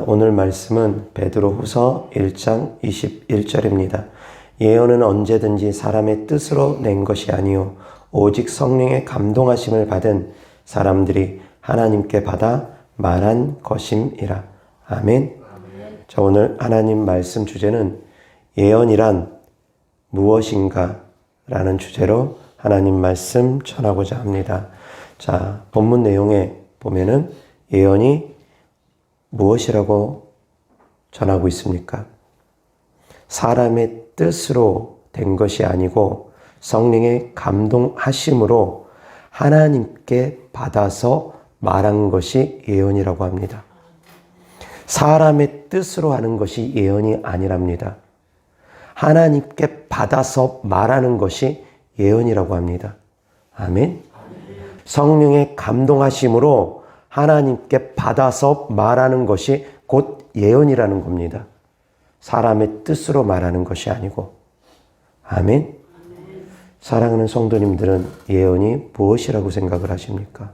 오늘 말씀은 베드로후서 1장 21절입니다. 예언은 언제든지 사람의 뜻으로 낸 것이 아니요 오직 성령의 감동하심을 받은 사람들이 하나님께 받아 말한 것임이라. 아멘. 자, 오늘 하나님 말씀 주제는 예언이란 무엇인가 라는 주제로 하나님 말씀 전하고자 합니다. 자, 본문 내용에 보면은 예언이 무엇이라고 전하고 있습니까? 사람의 뜻으로 된 것이 아니고 성령의 감동하심으로 하나님께 받아서 말한 것이 예언이라고 합니다. 사람의 뜻으로 하는 것이 예언이 아니랍니다. 하나님께 받아서 말하는 것이 예언이라고 합니다. 아멘. 성령의 감동하심으로 하나님께 받아서 말하는 것이 곧 예언이라는 겁니다. 사람의 뜻으로 말하는 것이 아니고. 아멘. 사랑하는 성도님들은 예언이 무엇이라고 생각을 하십니까?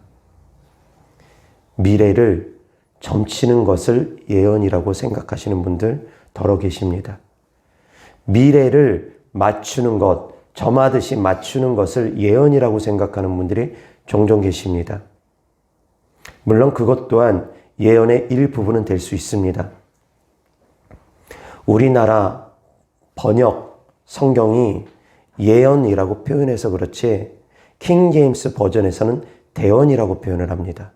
미래를 점치는 것을 예언이라고 생각하시는 분들 더러 계십니다. 미래를 맞추는 것, 점하듯이 맞추는 것을 예언이라고 생각하는 분들이 종종 계십니다. 물론 그것 또한 예언의 일부분은 될 수 있습니다. 우리나라 번역 성경이 예언이라고 표현해서 그렇지 킹 제임스 버전에서는 대언이라고 표현을 합니다.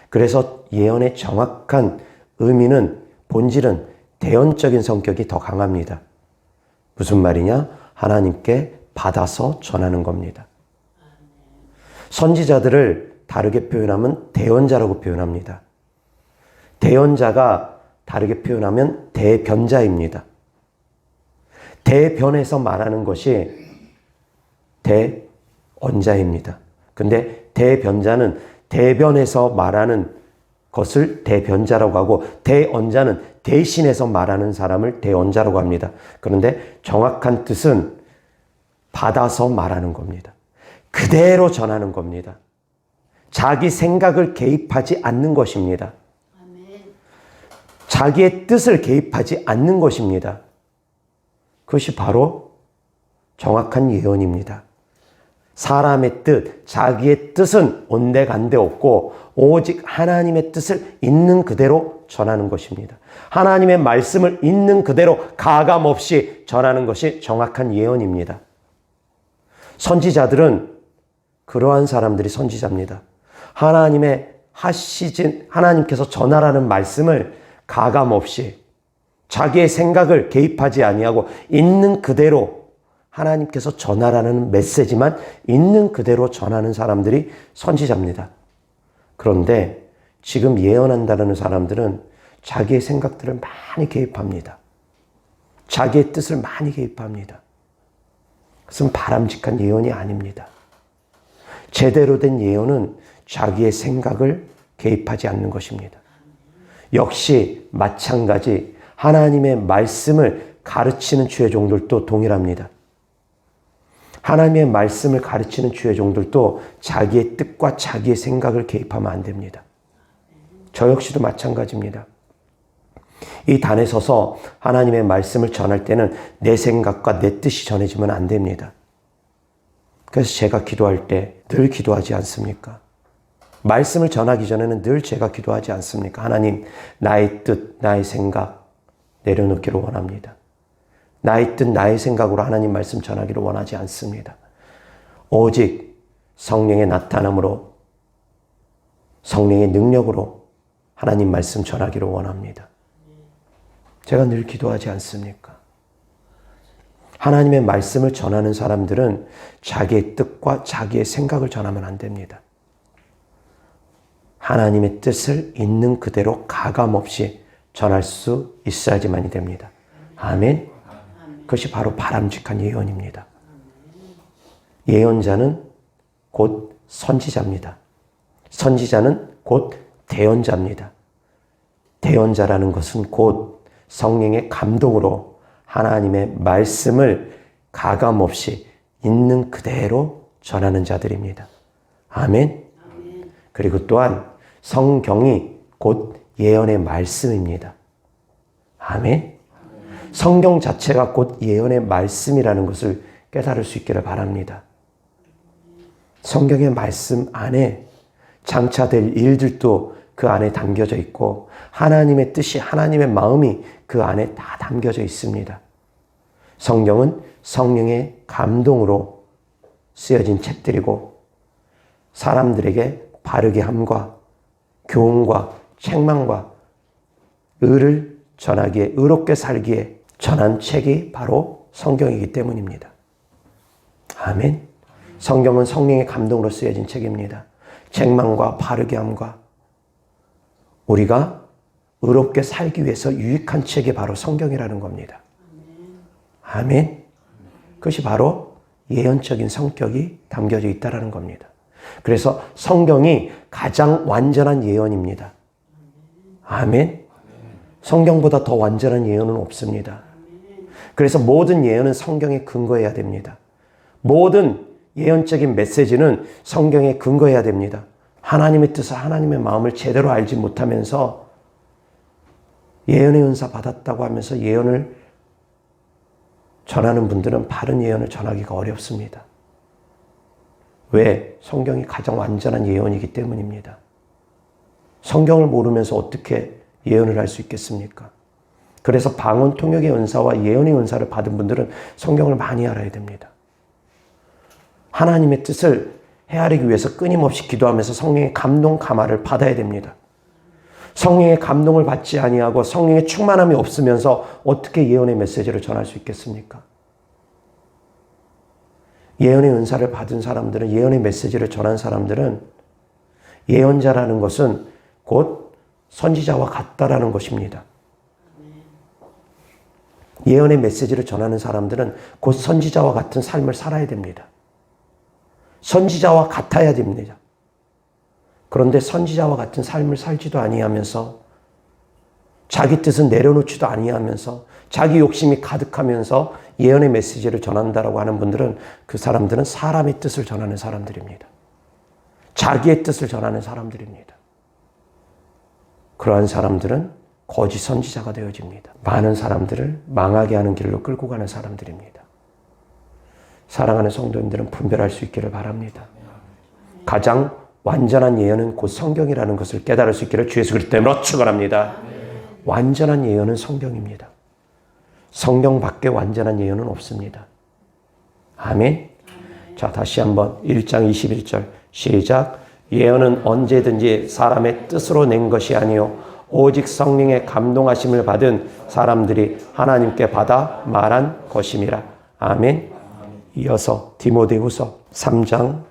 그래서 예언의 정확한 의미는 본질은 대언적인 성격이 더 강합니다. 무슨 말이냐? 하나님께 받아서 전하는 겁니다. 선지자들을 다르게 표현하면 대언자라고 표현합니다. 대언자가 다르게 표현하면 대변자입니다. 대변에서 말하는 것이 대언자입니다. 근데 대변자는 대변에서 말하는 것을 대변자라고 하고 대언자는 대신해서 말하는 사람을 대언자라고 합니다. 그런데 정확한 뜻은 받아서 말하는 겁니다. 그대로 전하는 겁니다. 자기 생각을 개입하지 않는 것입니다. 자기의 뜻을 개입하지 않는 것입니다. 그것이 바로 정확한 예언입니다. 사람의 뜻, 자기의 뜻은 온데간데 없고 오직 하나님의 뜻을 있는 그대로 전하는 것입니다. 하나님의 말씀을 있는 그대로 가감없이 전하는 것이 정확한 예언입니다. 선지자들은 그러한 사람들이 선지자입니다. 하나님께서 전하라는 말씀을 가감없이 자기의 생각을 개입하지 아니하고 있는 그대로 하나님께서 전하라는 메시지만 있는 그대로 전하는 사람들이 선지자입니다. 그런데 지금 예언한다는 사람들은 자기의 생각들을 많이 개입합니다. 자기의 뜻을 많이 개입합니다. 그것은 바람직한 예언이 아닙니다. 제대로 된 예언은 자기의 생각을 개입하지 않는 것입니다. 역시 마찬가지 하나님의 말씀을 가르치는 주의종들도 동일합니다. 하나님의 말씀을 가르치는 주의종들도 자기의 뜻과 자기의 생각을 개입하면 안 됩니다. 저 역시도 마찬가지입니다. 이 단에 서서 하나님의 말씀을 전할 때는 내 생각과 내 뜻이 전해지면 안 됩니다. 그래서 제가 기도할 때 늘 기도하지 않습니까? 말씀을 전하기 전에는 늘 제가 기도하지 않습니까? 하나님, 나의 뜻, 나의 생각 내려놓기를 원합니다. 나의 뜻, 나의 생각으로 하나님 말씀 전하기를 원하지 않습니다. 오직 성령의 나타남으로, 성령의 능력으로 하나님 말씀 전하기를 원합니다. 제가 늘 기도하지 않습니까? 하나님의 말씀을 전하는 사람들은 자기의 뜻과 자기의 생각을 전하면 안 됩니다. 하나님의 뜻을 있는 그대로 가감없이 전할 수 있어야지만이 됩니다. 아멘. 그것이 바로 바람직한 예언입니다. 예언자는 곧 선지자입니다. 선지자는 곧 대언자입니다. 대언자라는 것은 곧 성령의 감동으로 하나님의 말씀을 가감없이 있는 그대로 전하는 자들입니다. 아멘. 그리고 또한 성경이 곧 예언의 말씀입니다. 아멘. 성경 자체가 곧 예언의 말씀이라는 것을 깨달을 수 있기를 바랍니다. 성경의 말씀 안에 장차될 일들도 그 안에 담겨져 있고 하나님의 뜻이, 하나님의 마음이 그 안에 다 담겨져 있습니다. 성경은 성령의 감동으로 쓰여진 책들이고 사람들에게 바르게 함과 교훈과 책망과 의를 전하기에, 의롭게 살기에 전한 책이 바로 성경이기 때문입니다. 아멘. 성경은 성령의 감동으로 쓰여진 책입니다. 책망과 바르게 함과 우리가 의롭게 살기 위해서 유익한 책이 바로 성경이라는 겁니다. 아멘. 그것이 바로 예언적인 성격이 담겨져 있다는 겁니다. 그래서 성경이 가장 완전한 예언입니다. 아멘. 성경보다 더 완전한 예언은 없습니다. 그래서 모든 예언은 성경에 근거해야 됩니다. 모든 예언적인 메시지는 성경에 근거해야 됩니다. 하나님의 뜻을, 하나님의 마음을 제대로 알지 못하면서 예언의 은사 받았다고 하면서 예언을 전하는 분들은 바른 예언을 전하기가 어렵습니다. 왜? 성경이 가장 완전한 예언이기 때문입니다. 성경을 모르면서 어떻게 예언을 할 수 있겠습니까? 그래서 방언 통역의 은사와 예언의 은사를 받은 분들은 성경을 많이 알아야 됩니다. 하나님의 뜻을 헤아리기 위해서 끊임없이 기도하면서 성령의 감동, 감화를 받아야 됩니다. 성령의 감동을 받지 아니하고 성령의 충만함이 없으면서 어떻게 예언의 메시지를 전할 수 있겠습니까? 예언의 은사를 받은 사람들은, 예언의 메시지를 전한 사람들은 예언자라는 것은 곧 선지자와 같다라는 것입니다. 예언의 메시지를 전하는 사람들은 곧 선지자와 같은 삶을 살아야 됩니다. 선지자와 같아야 됩니다. 그런데 선지자와 같은 삶을 살지도 아니하면서 자기 뜻은 내려놓지도 아니하면서 자기 욕심이 가득하면서 예언의 메시지를 전한다라고 하는 분들은 그 사람들은 사람의 뜻을 전하는 사람들입니다. 자기의 뜻을 전하는 사람들입니다. 그러한 사람들은 거짓 선지자가 되어집니다. 많은 사람들을 망하게 하는 길로 끌고 가는 사람들입니다. 사랑하는 성도님들은 분별할 수 있기를 바랍니다. 가장 완전한 예언은 곧 성경이라는 것을 깨달을 수 있기를 주 예수 그리스도 이름으로 축원합니다. 완전한 예언은 성경입니다. 성경 밖에 완전한 예언은 없습니다. 아멘. 자, 다시 한번 1장 21절 시작. 예언은 언제든지 사람의 뜻으로 낸 것이 아니요 오직 성령의 감동하심을 받은 사람들이 하나님께 받아 말한 것임이라. 아멘. 이어서 디모데후서 3장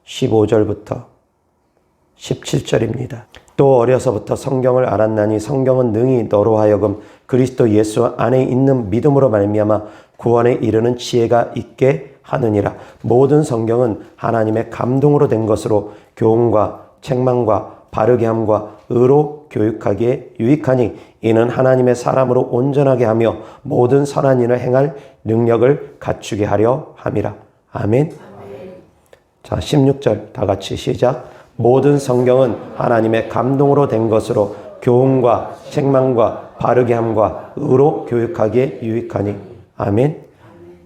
15절부터 17절입니다. 또 어려서부터 성경을 알았나니 성경은 능히 너로 하여금 그리스도 예수 안에 있는 믿음으로 말미암아 구원에 이르는 지혜가 있게 하느니라. 모든 성경은 하나님의 감동으로 된 것으로 교훈과 책망과 바르게 함과 의로 교육하기에 유익하니 이는 하나님의 사람으로 온전하게 하며 모든 선한 일을 행할 능력을 갖추게 하려 함이라. 아멘. 자, 16절 다 같이 시작. 모든 성경은 하나님의 감동으로 된 것으로 교훈과 책망과 바르게 함과 의로 교육하기에 유익하니. 아멘.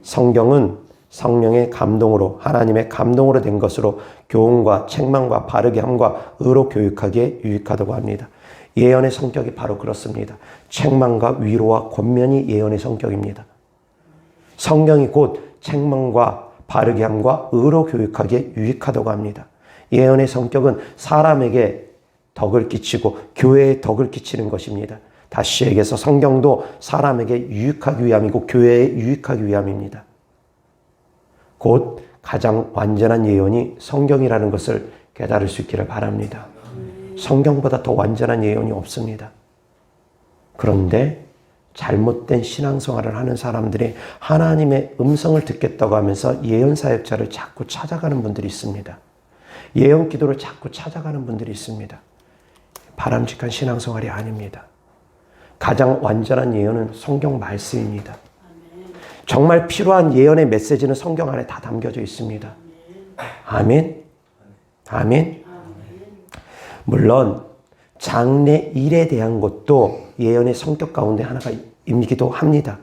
성경은 성령의 감동으로, 하나님의 감동으로 된 것으로 교훈과 책망과 바르게 함과 의로 교육하기에 유익하다고 합니다. 예언의 성격이 바로 그렇습니다. 책망과 위로와 권면이 예언의 성격입니다. 성경이 곧 책망과 바르게 함과 의로 교육하기에 유익하다고 합니다. 예언의 성격은 사람에게 덕을 끼치고 교회에 덕을 끼치는 것입니다. 다시 얘기해서 성경도 사람에게 유익하기 위함이고 교회에 유익하기 위함입니다. 곧 가장 완전한 예언이 성경이라는 것을 깨달을 수 있기를 바랍니다. 성경보다 더 완전한 예언이 없습니다. 그런데 잘못된 신앙생활을 하는 사람들이 하나님의 음성을 듣겠다고 하면서 예언 사역자를 자꾸 찾아가는 분들이 있습니다. 예언 기도를 자꾸 찾아가는 분들이 있습니다. 바람직한 신앙생활이 아닙니다. 가장 완전한 예언은 성경 말씀입니다. 정말 필요한 예언의 메시지는 성경 안에 다 담겨져 있습니다. 아멘. 아멘. 물론 장래 일에 대한 것도 예언의 성격 가운데 하나가이기도 합니다.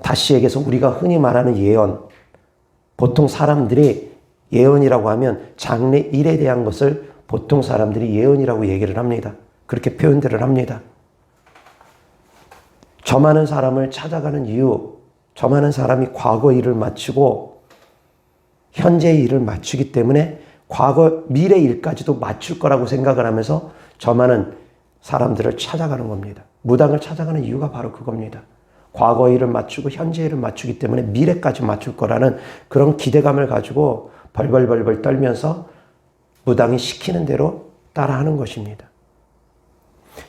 다시 얘기해서 우리가 흔히 말하는 예언, 보통 사람들이 예언이라고 하면 장래 일에 대한 것을 보통 사람들이 예언이라고 얘기를 합니다. 그렇게 표현들을 합니다. 저 많은 사람을 찾아가는 이유, 저 많은 사람이 과거 일을 마치고 현재 일을 마치기 때문에 과거, 미래 일까지도 맞출 거라고 생각을 하면서 저 많은 사람들을 찾아가는 겁니다. 무당을 찾아가는 이유가 바로 그겁니다. 과거 일을 맞추고 현재 일을 맞추기 때문에 미래까지 맞출 거라는 그런 기대감을 가지고 벌벌벌벌 떨면서 무당이 시키는 대로 따라하는 것입니다.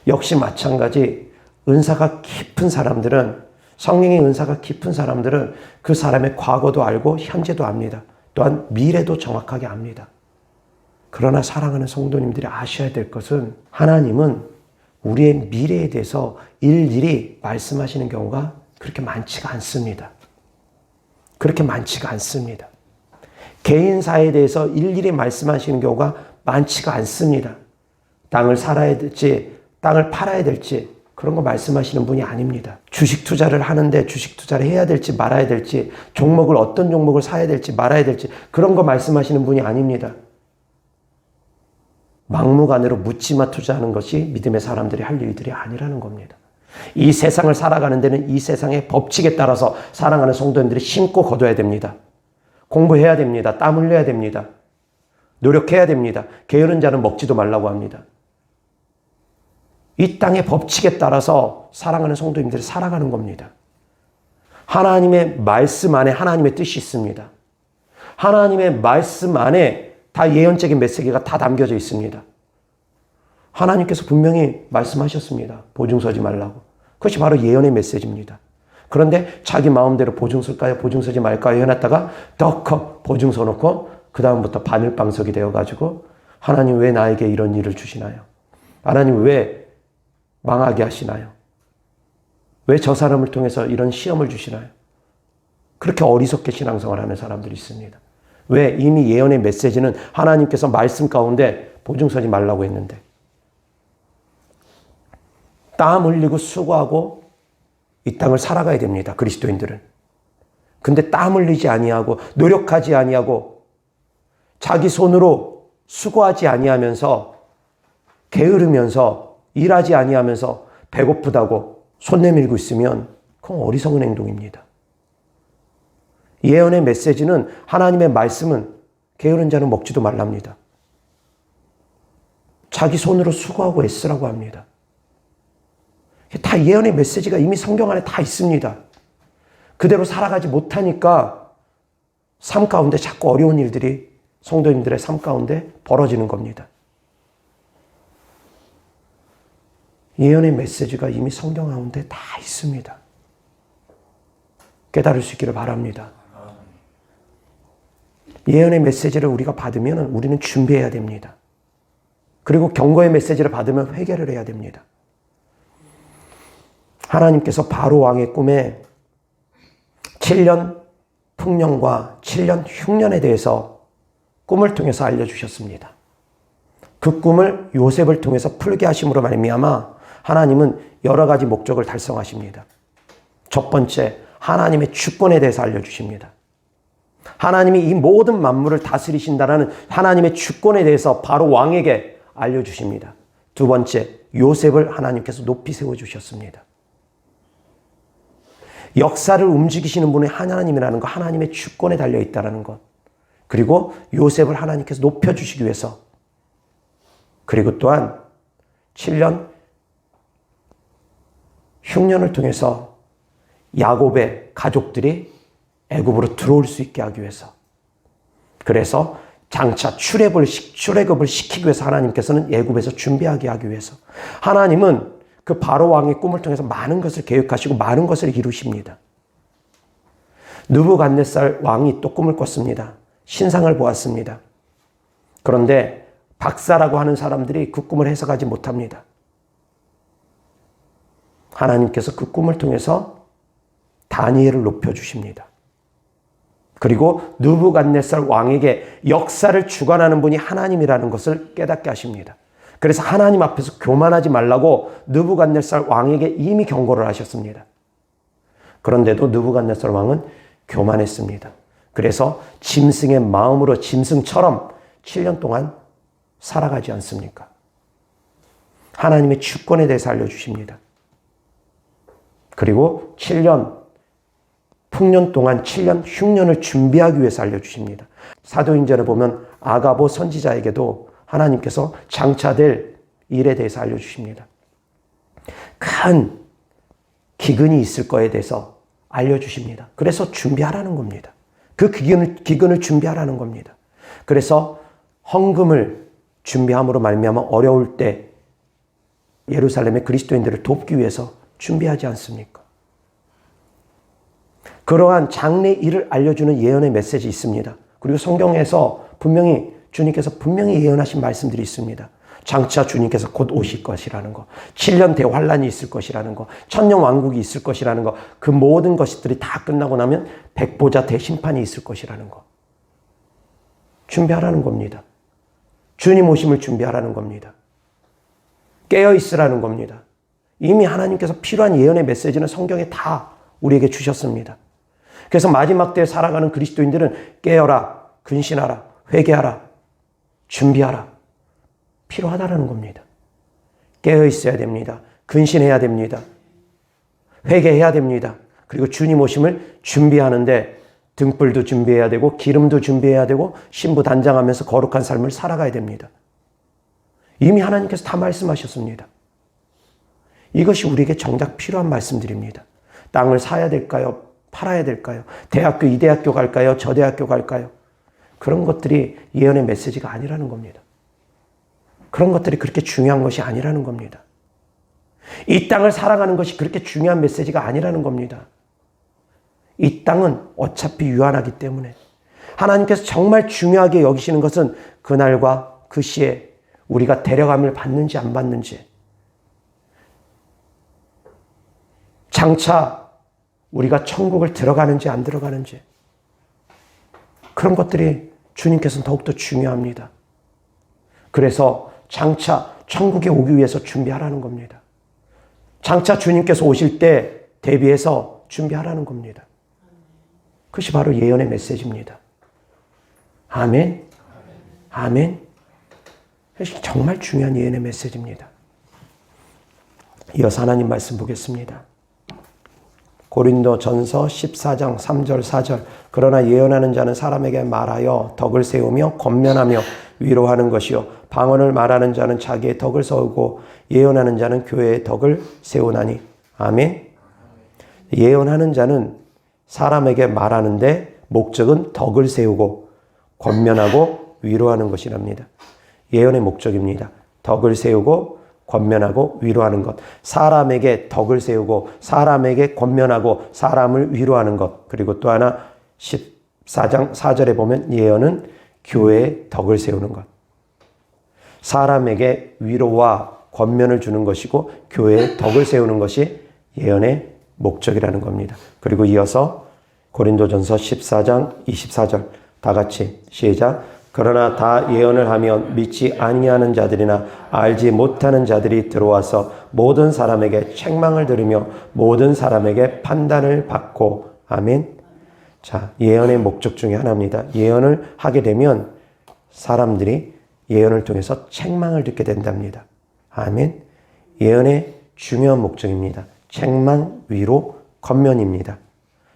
역시 마찬가지 은사가 깊은 사람들은, 성령의 은사가 깊은 사람들은 그 사람의 과거도 알고 현재도 압니다. 또한 미래도 정확하게 압니다. 그러나 사랑하는 성도님들이 아셔야 될 것은 하나님은 우리의 미래에 대해서 일일이 말씀하시는 경우가 그렇게 많지가 않습니다. 그렇게 많지가 않습니다. 개인사에 대해서 일일이 말씀하시는 경우가 많지가 않습니다. 땅을 살아야 될지, 땅을 팔아야 될지 그런 거 말씀하시는 분이 아닙니다. 주식 투자를 하는데 주식 투자를 해야 될지 말아야 될지, 종목을 어떤 종목을 사야 될지 말아야 될지 그런 거 말씀하시는 분이 아닙니다. 막무가내로 묻지마 투자하는 것이 믿음의 사람들이 할 일들이 아니라는 겁니다. 이 세상을 살아가는 데는 이 세상의 법칙에 따라서 사랑하는 성도님들이 심고 거둬야 됩니다. 공부해야 됩니다. 땀 흘려야 됩니다. 노력해야 됩니다. 게으른 자는 먹지도 말라고 합니다. 이 땅의 법칙에 따라서 사랑하는 성도님들이 살아가는 겁니다. 하나님의 말씀 안에 하나님의 뜻이 있습니다. 하나님의 말씀 안에 다 예언적인 메시지가 다 담겨져 있습니다. 하나님께서 분명히 말씀하셨습니다. 보증 서지 말라고. 그것이 바로 예언의 메시지입니다. 그런데 자기 마음대로 보증 설까요? 보증 서지 말까요? 해놨다가 덕커 보증 서놓고 그 다음부터 바늘방석이 되어가지고 하나님 왜 나에게 이런 일을 주시나요? 하나님 왜 망하게 하시나요? 왜 저 사람을 통해서 이런 시험을 주시나요? 그렇게 어리석게 신앙생활을 하는 사람들이 있습니다. 왜? 이미 예언의 메시지는 하나님께서 말씀 가운데 보증 서지 말라고 했는데 땀 흘리고 수고하고 이 땅을 살아가야 됩니다. 그리스도인들은. 근데 땀 흘리지 아니하고 노력하지 아니하고 자기 손으로 수고하지 아니하면서 게으르면서 일하지 아니하면서 배고프다고 손 내밀고 있으면 그건 어리석은 행동입니다. 예언의 메시지는 하나님의 말씀은 게으른 자는 먹지도 말랍니다. 자기 손으로 수고하고 애쓰라고 합니다. 다 예언의 메시지가 이미 성경 안에 다 있습니다. 그대로 살아가지 못하니까 삶 가운데 자꾸 어려운 일들이 성도님들의 삶 가운데 벌어지는 겁니다. 예언의 메시지가 이미 성경 가운데 다 있습니다. 깨달을 수 있기를 바랍니다. 예언의 메시지를 우리가 받으면 우리는 준비해야 됩니다. 그리고 경고의 메시지를 받으면 회개를 해야 됩니다. 하나님께서 바로 왕의 꿈에 7년 풍년과 7년 흉년에 대해서 꿈을 통해서 알려주셨습니다. 그 꿈을 요셉을 통해서 풀게 하심으로 말미암아 하나님은 여러 가지 목적을 달성하십니다. 첫 번째, 하나님의 주권에 대해서 알려주십니다. 하나님이 이 모든 만물을 다스리신다는 하나님의 주권에 대해서 바로 왕에게 알려주십니다. 두 번째, 요셉을 하나님께서 높이 세워주셨습니다. 역사를 움직이시는 분이 하나님이라는 것, 하나님의 주권에 달려있다는 것. 그리고 요셉을 하나님께서 높여주시기 위해서. 그리고 또한 7년 흉년을 통해서 야곱의 가족들이 애굽으로 들어올 수 있게 하기 위해서. 그래서 장차 출애굽을 시키기 위해서 하나님께서는 애굽에서 준비하게 하기 위해서. 하나님은 그 바로 왕의 꿈을 통해서 많은 것을 계획하시고 많은 것을 이루십니다. 느부갓네살 왕이 또 꿈을 꿨습니다. 신상을 보았습니다. 그런데 박사라고 하는 사람들이 그 꿈을 해석하지 못합니다. 하나님께서 그 꿈을 통해서 다니엘을 높여주십니다. 그리고 느부갓네살 왕에게 역사를 주관하는 분이 하나님이라는 것을 깨닫게 하십니다. 그래서 하나님 앞에서 교만하지 말라고 느부갓네살 왕에게 이미 경고를 하셨습니다. 그런데도 느부갓네살 왕은 교만했습니다. 그래서 짐승의 마음으로 짐승처럼 7년 동안 살아가지 않습니까? 하나님의 주권에 대해서 알려주십니다. 그리고 7년, 풍년 동안 7년 흉년을 준비하기 위해서 알려주십니다. 사도행전에 보면 아가보 선지자에게도 하나님께서 장차될 일에 대해서 알려주십니다. 큰 기근이 있을 거에 대해서 알려주십니다. 그래서 준비하라는 겁니다. 그 기근을 준비하라는 겁니다. 그래서 헌금을 준비함으로 말미암아 어려울 때 예루살렘의 그리스도인들을 돕기 위해서 준비하지 않습니까? 그러한 장래 일을 알려주는 예언의 메시지 있습니다. 그리고 성경에서 주님께서 분명히 예언하신 말씀들이 있습니다. 장차 주님께서 곧 오실 것이라는 거, 7년 대환란이 있을 것이라는 거, 천년 왕국이 있을 것이라는 거, 그 모든 것들이 다 끝나고 나면 백보자 대심판이 있을 것이라는 거. 준비하라는 겁니다. 주님 오심을 준비하라는 겁니다. 깨어있으라는 겁니다. 이미 하나님께서 필요한 예언의 메시지는 성경에 다 우리에게 주셨습니다. 그래서 마지막 때에 살아가는 그리스도인들은 깨어라, 근신하라, 회개하라, 준비하라. 필요하다라는 겁니다. 깨어있어야 됩니다. 근신해야 됩니다. 회개해야 됩니다. 그리고 주님 오심을 준비하는데 등불도 준비해야 되고 기름도 준비해야 되고 신부 단장하면서 거룩한 삶을 살아가야 됩니다. 이미 하나님께서 다 말씀하셨습니다. 이것이 우리에게 정작 필요한 말씀들입니다. 땅을 사야 될까요? 팔아야 될까요? 대학교, 이 대학교 갈까요? 저 대학교 갈까요? 그런 것들이 예언의 메시지가 아니라는 겁니다. 그런 것들이 그렇게 중요한 것이 아니라는 겁니다. 이 땅을 살아가는 것이 그렇게 중요한 메시지가 아니라는 겁니다. 이 땅은 어차피 유한하기 때문에 하나님께서 정말 중요하게 여기시는 것은 그날과 그 시에 우리가 데려감을 받는지 안 받는지, 장차 우리가 천국을 들어가는지 안 들어가는지, 그런 것들이 주님께서는 더욱더 중요합니다. 그래서 장차 천국에 오기 위해서 준비하라는 겁니다. 장차 주님께서 오실 때 대비해서 준비하라는 겁니다. 그것이 바로 예언의 메시지입니다. 아멘. 아멘. 정말 중요한 예언의 메시지입니다. 이어서 하나님 말씀 보겠습니다. 고린도전서 14장 3절 4절. 그러나 예언하는 자는 사람에게 말하여 덕을 세우며 권면하며 위로하는 것이요 방언을 말하는 자는 자기의 덕을 세우고 예언하는 자는 교회의 덕을 세우나니. 아멘. 예언하는 자는 사람에게 말하는데 목적은 덕을 세우고 권면하고 위로하는 것이랍니다. 예언의 목적입니다. 덕을 세우고 권면하고 위로하는 것. 사람에게 덕을 세우고 사람에게 권면하고 사람을 위로하는 것. 그리고 또 하나 14장 4절에 보면 예언은 교회의 덕을 세우는 것. 사람에게 위로와 권면을 주는 것이고 교회의 덕을 세우는 것이 예언의 목적이라는 겁니다. 그리고 이어서 고린도전서 14장 24절 다 같이 시작. 그러나 다 예언을 하면 믿지 아니하는 자들이나 알지 못하는 자들이 들어와서 모든 사람에게 책망을 들으며 모든 사람에게 판단을 받고. 아멘. 자, 예언의 목적 중에 하나입니다. 예언을 하게 되면 사람들이 예언을 통해서 책망을 듣게 된답니다. 아멘. 예언의 중요한 목적입니다. 책망, 위로, 권면입니다.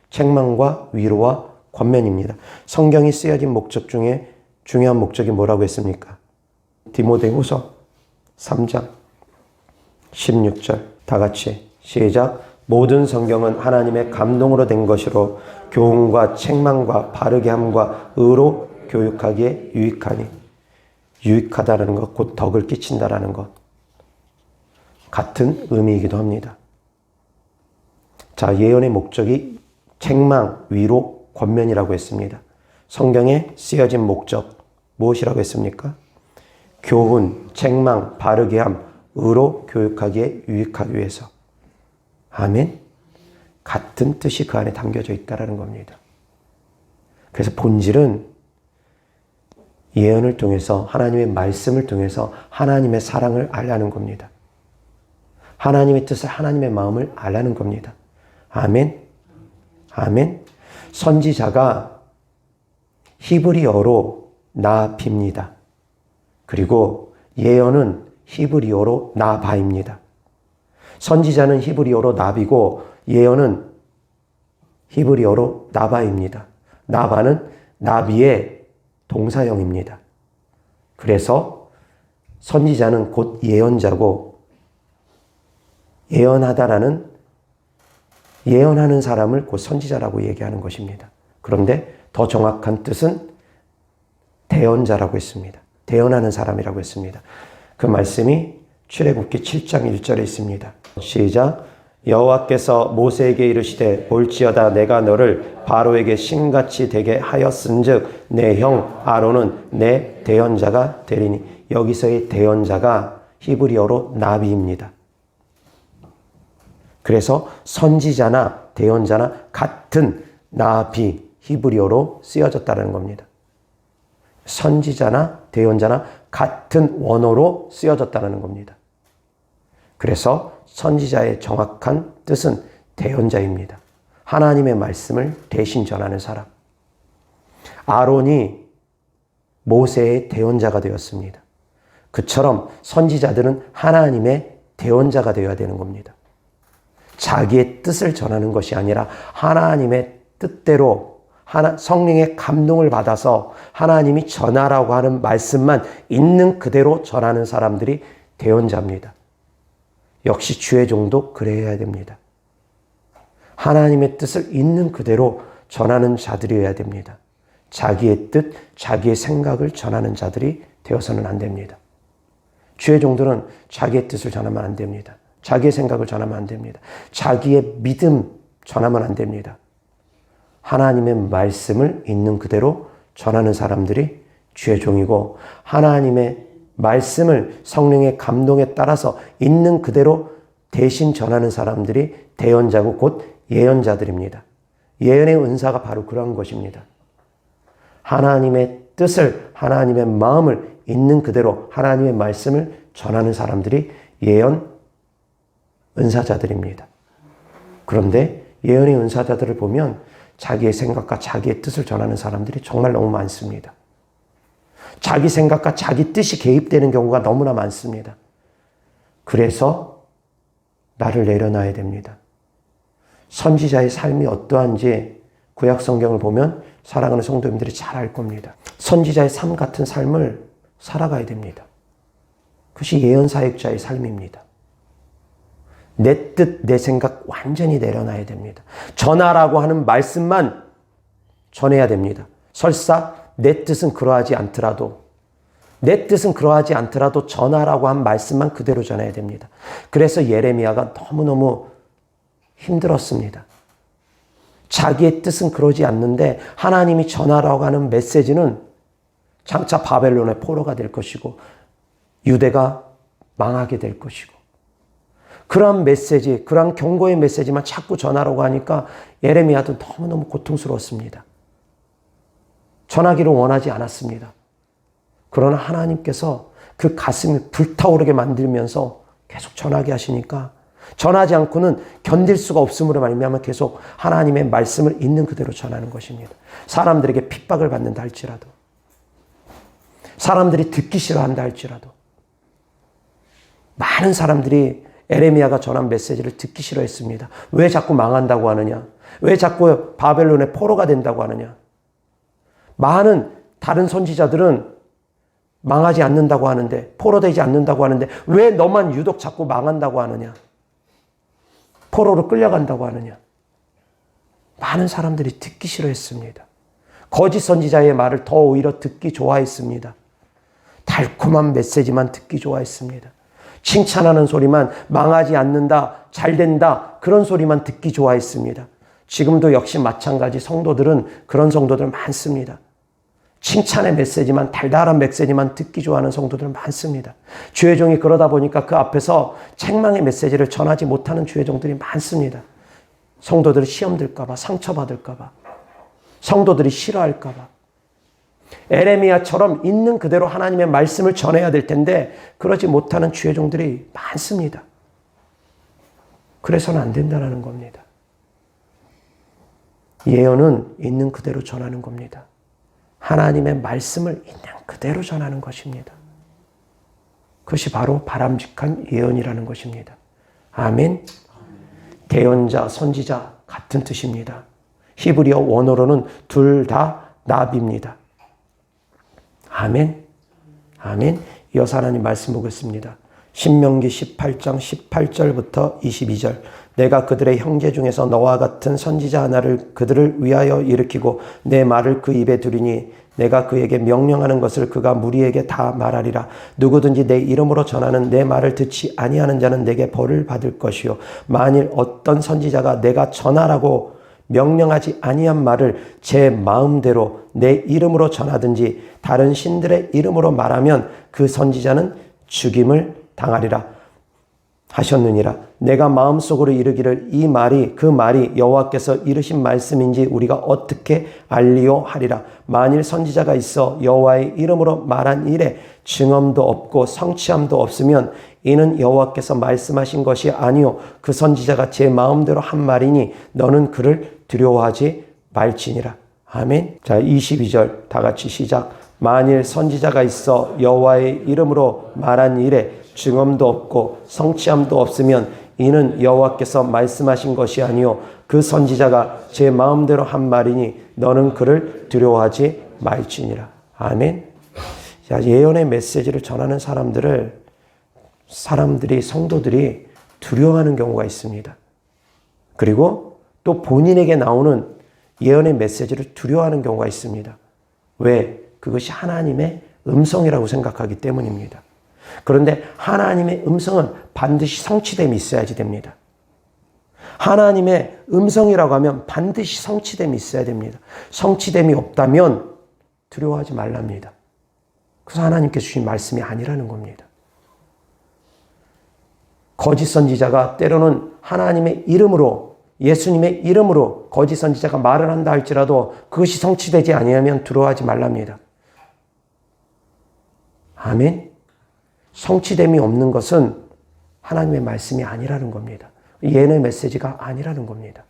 책망과 위로와 권면입니다. 성경이 쓰여진 목적 중에 중요한 목적이 뭐라고 했습니까? 디모데후서 3장 16절 다 같이 시작. 모든 성경은 하나님의 감동으로 된 것이로 교훈과 책망과 바르게 함과 의로 교육하기에 유익하니. 유익하다라는 것, 곧 덕을 끼친다라는 것, 같은 의미이기도 합니다. 자, 예언의 목적이 책망, 위로, 권면이라고 했습니다. 성경에 쓰여진 목적 무엇이라고 했습니까? 교훈, 책망, 바르게 함, 의로 교육하기에 유익하기 위해서. 아멘. 같은 뜻이 그 안에 담겨져 있다는 겁니다. 그래서 본질은 예언을 통해서 하나님의 말씀을 통해서 하나님의 사랑을 알라는 겁니다. 하나님의 뜻을 하나님의 마음을 알라는 겁니다. 아멘. 아멘. 선지자가 히브리어로 나비입니다. 그리고 예언은 히브리어로 나바입니다. 선지자는 히브리어로 나비고 예언은 히브리어로 나바입니다. 나바는 나비의 동사형입니다. 그래서 선지자는 곧 예언자고 예언하다라는 예언하는 사람을 곧 선지자라고 얘기하는 것입니다. 그런데 더 정확한 뜻은 대언자라고 했습니다. 대언하는 사람이라고 했습니다. 그 말씀이 출애굽기 7장 1절에 있습니다. 시작. 여호와께서 모세에게 이르시되 볼지어다 내가 너를 바로에게 신같이 되게 하였은즉 내 형 아론은 내 대언자가 되리니. 여기서의 대언자가 히브리어로 나비입니다. 그래서 선지자나 대언자나 같은 나비 히브리어로 쓰여졌다는 겁니다. 선지자나 대언자나 같은 원어로 쓰여졌다는 겁니다. 그래서 선지자의 정확한 뜻은 대언자입니다. 하나님의 말씀을 대신 전하는 사람. 아론이 모세의 대언자가 되었습니다. 그처럼 선지자들은 하나님의 대언자가 되어야 되는 겁니다. 자기의 뜻을 전하는 것이 아니라 하나님의 뜻대로 성령의 감동을 받아서 하나님이 전하라고 하는 말씀만 있는 그대로 전하는 사람들이 대언자입니다. 역시 주의 종도 그래야 됩니다. 하나님의 뜻을 있는 그대로 전하는 자들이어야 됩니다. 자기의 뜻, 자기의 생각을 전하는 자들이 되어서는 안 됩니다. 주의 종들은 자기의 뜻을 전하면 안 됩니다. 자기의 생각을 전하면 안 됩니다. 자기의 믿음 전하면 안 됩니다. 하나님의 말씀을 있는 그대로 전하는 사람들이 주의 종이고 하나님의 말씀을 성령의 감동에 따라서 있는 그대로 대신 전하는 사람들이 대언자고 곧 예언자들입니다. 예언의 은사가 바로 그러한 것입니다. 하나님의 뜻을, 하나님의 마음을 있는 그대로 하나님의 말씀을 전하는 사람들이 예언 은사자들입니다. 그런데 예언의 은사자들을 보면 자기의 생각과 자기의 뜻을 전하는 사람들이 정말 너무 많습니다. 자기 생각과 자기 뜻이 개입되는 경우가 너무나 많습니다. 그래서 나를 내려놔야 됩니다. 선지자의 삶이 어떠한지 구약 성경을 보면 사랑하는 성도님들이 잘 알 겁니다. 선지자의 삶 같은 삶을 살아가야 됩니다. 그것이 예언사역자의 삶입니다. 내 뜻, 내 생각 완전히 내려놔야 됩니다. 전하라고 하는 말씀만 전해야 됩니다. 설사 내 뜻은 그러하지 않더라도 전하라고 한 말씀만 그대로 전해야 됩니다. 그래서 예레미야가 너무너무 힘들었습니다. 자기의 뜻은 그러지 않는데 하나님이 전하라고 하는 메시지는 장차 바벨론의 포로가 될 것이고 유대가 망하게 될 것이고 그런 메시지, 그런 경고의 메시지만 자꾸 전하라고 하니까 예레미야도 너무너무 고통스러웠습니다. 전하기를 원하지 않았습니다. 그러나 하나님께서 그 가슴이 불타오르게 만들면서 계속 전하게 하시니까 전하지 않고는 견딜 수가 없음으로 말미암아 계속 하나님의 말씀을 있는 그대로 전하는 것입니다. 사람들에게 핍박을 받는다 할지라도, 사람들이 듣기 싫어한다 할지라도, 많은 사람들이 에레미야가 전한 메시지를 듣기 싫어했습니다. 왜 자꾸 망한다고 하느냐? 왜 자꾸 바벨론의 포로가 된다고 하느냐? 많은 다른 선지자들은 망하지 않는다고 하는데, 포로되지 않는다고 하는데 왜 너만 유독 자꾸 망한다고 하느냐? 포로로 끌려간다고 하느냐? 많은 사람들이 듣기 싫어했습니다. 거짓 선지자의 말을 더 오히려 듣기 좋아했습니다. 달콤한 메시지만 듣기 좋아했습니다. 칭찬하는 소리만, 망하지 않는다, 잘 된다, 그런 소리만 듣기 좋아했습니다. 지금도 역시 마찬가지 성도들은 그런 성도들 많습니다. 칭찬의 메시지만, 달달한 메시지만 듣기 좋아하는 성도들 많습니다. 주의 종이 그러다 보니까 그 앞에서 책망의 메시지를 전하지 못하는 주의 종들이 많습니다. 성도들이 시험 들까 봐, 상처받을까 봐, 성도들이 싫어할까 봐. 에레미야처럼 있는 그대로 하나님의 말씀을 전해야 될 텐데 그러지 못하는 주의 종들이 많습니다. 그래서는 안 된다는 겁니다. 예언은 있는 그대로 전하는 겁니다. 하나님의 말씀을 있는 그대로 전하는 것입니다. 그것이 바로 바람직한 예언이라는 것입니다. 아멘. 대언자, 선지자 같은 뜻입니다. 히브리어 원어로는 둘 다 나비입니다. 아멘. 아멘. 이어서 하나님 말씀 보겠습니다. 신명기 18장 18절부터 22절. 내가 그들의 형제 중에서 너와 같은 선지자 하나를 그들을 위하여 일으키고 내 말을 그 입에 두리니 내가 그에게 명령하는 것을 그가 무리에게 다 말하리라. 누구든지 내 이름으로 전하는 내 말을 듣지 아니하는 자는 내게 벌을 받을 것이요. 만일 어떤 선지자가 내가 전하라고 명령하지 아니한 말을 제 마음대로 내 이름으로 전하든지 다른 신들의 이름으로 말하면 그 선지자는 죽임을 당하리라 하셨느니라. 내가 마음속으로 이르기를 이 말이 그 말이 여호와께서 이르신 말씀인지 우리가 어떻게 알리요 하리라. 만일 선지자가 있어 여호와의 이름으로 말한 일에 증언도 없고 성취함도 없으면 이는 여호와께서 말씀하신 것이 아니요 그 선지자가 제 마음대로 한 말이니 너는 그를 두려워하지 말지니라. 아멘. 자, 22절 다 같이 시작. 만일 선지자가 있어 여호와의 이름으로 말한 일에 증언도 없고 성취함도 없으면 이는 여호와께서 말씀하신 것이 아니요 그 선지자가 제 마음대로 한 말이니 너는 그를 두려워하지 말지니라. 아멘. 자, 예언의 메시지를 전하는 성도들이 두려워하는 경우가 있습니다. 그리고 또 본인에게 나오는 예언의 메시지를 두려워하는 경우가 있습니다. 왜? 그것이 하나님의 음성이라고 생각하기 때문입니다. 그런데 하나님의 음성은 반드시 성취됨이 있어야지 됩니다. 하나님의 음성이라고 하면 반드시 성취됨이 있어야 됩니다. 성취됨이 없다면 두려워하지 말랍니다. 그래서 하나님께서 주신 말씀이 아니라는 겁니다. 거짓 선지자가 때로는 하나님의 이름으로 예수님의 이름으로 거짓 선지자가 말을 한다 할지라도 그것이 성취되지 아니하면 두려워하지 말랍니다. 아멘. 성취됨이 없는 것은 하나님의 말씀이 아니라는 겁니다. 예언의 메시지가 아니라는 겁니다.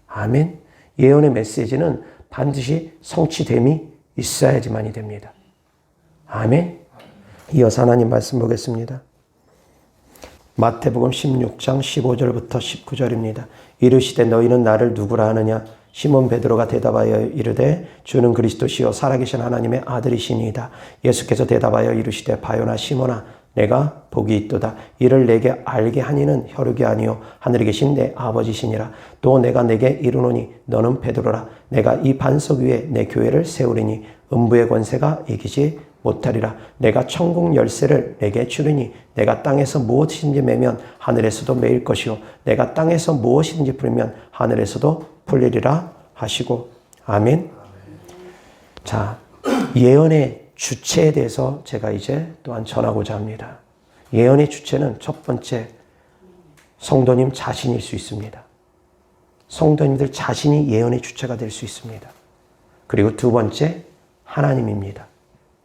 아멘. 예언의 메시지는 반드시 성취됨이 있어야지만이 됩니다. 아멘. 이어서 하나님 말씀 보겠습니다. 마태복음 16장 15절부터 19절입니다. 이르시되 너희는 나를 누구라 하느냐? 시몬 베드로가 대답하여 이르되 주는 그리스도시요 살아계신 하나님의 아들이시니이다. 예수께서 대답하여 이르시되 바요나 시몬아 내가 복이 있도다. 이를 내게 알게 하니는 혈육이 아니요 하늘에 계신 내 아버지시니라. 또 내가 내게 이르노니 너는 베드로라. 내가 이 반석 위에 내 교회를 세우리니 음부의 권세가 이기지 못하리라. 내가 천국 열쇠를 내게 주리니 내가 땅에서 무엇이든지 매면 하늘에서도 매일 것이요 내가 땅에서 무엇이든지 풀면 하늘에서도 풀리리라 하시고. 아멘. 자, 예언의 주체에 대해서 제가 이제 또한 전하고자 합니다. 예언의 주체는 첫 번째 성도님 자신일 수 있습니다. 성도님들 자신이 예언의 주체가 될 수 있습니다. 그리고 두 번째 하나님입니다.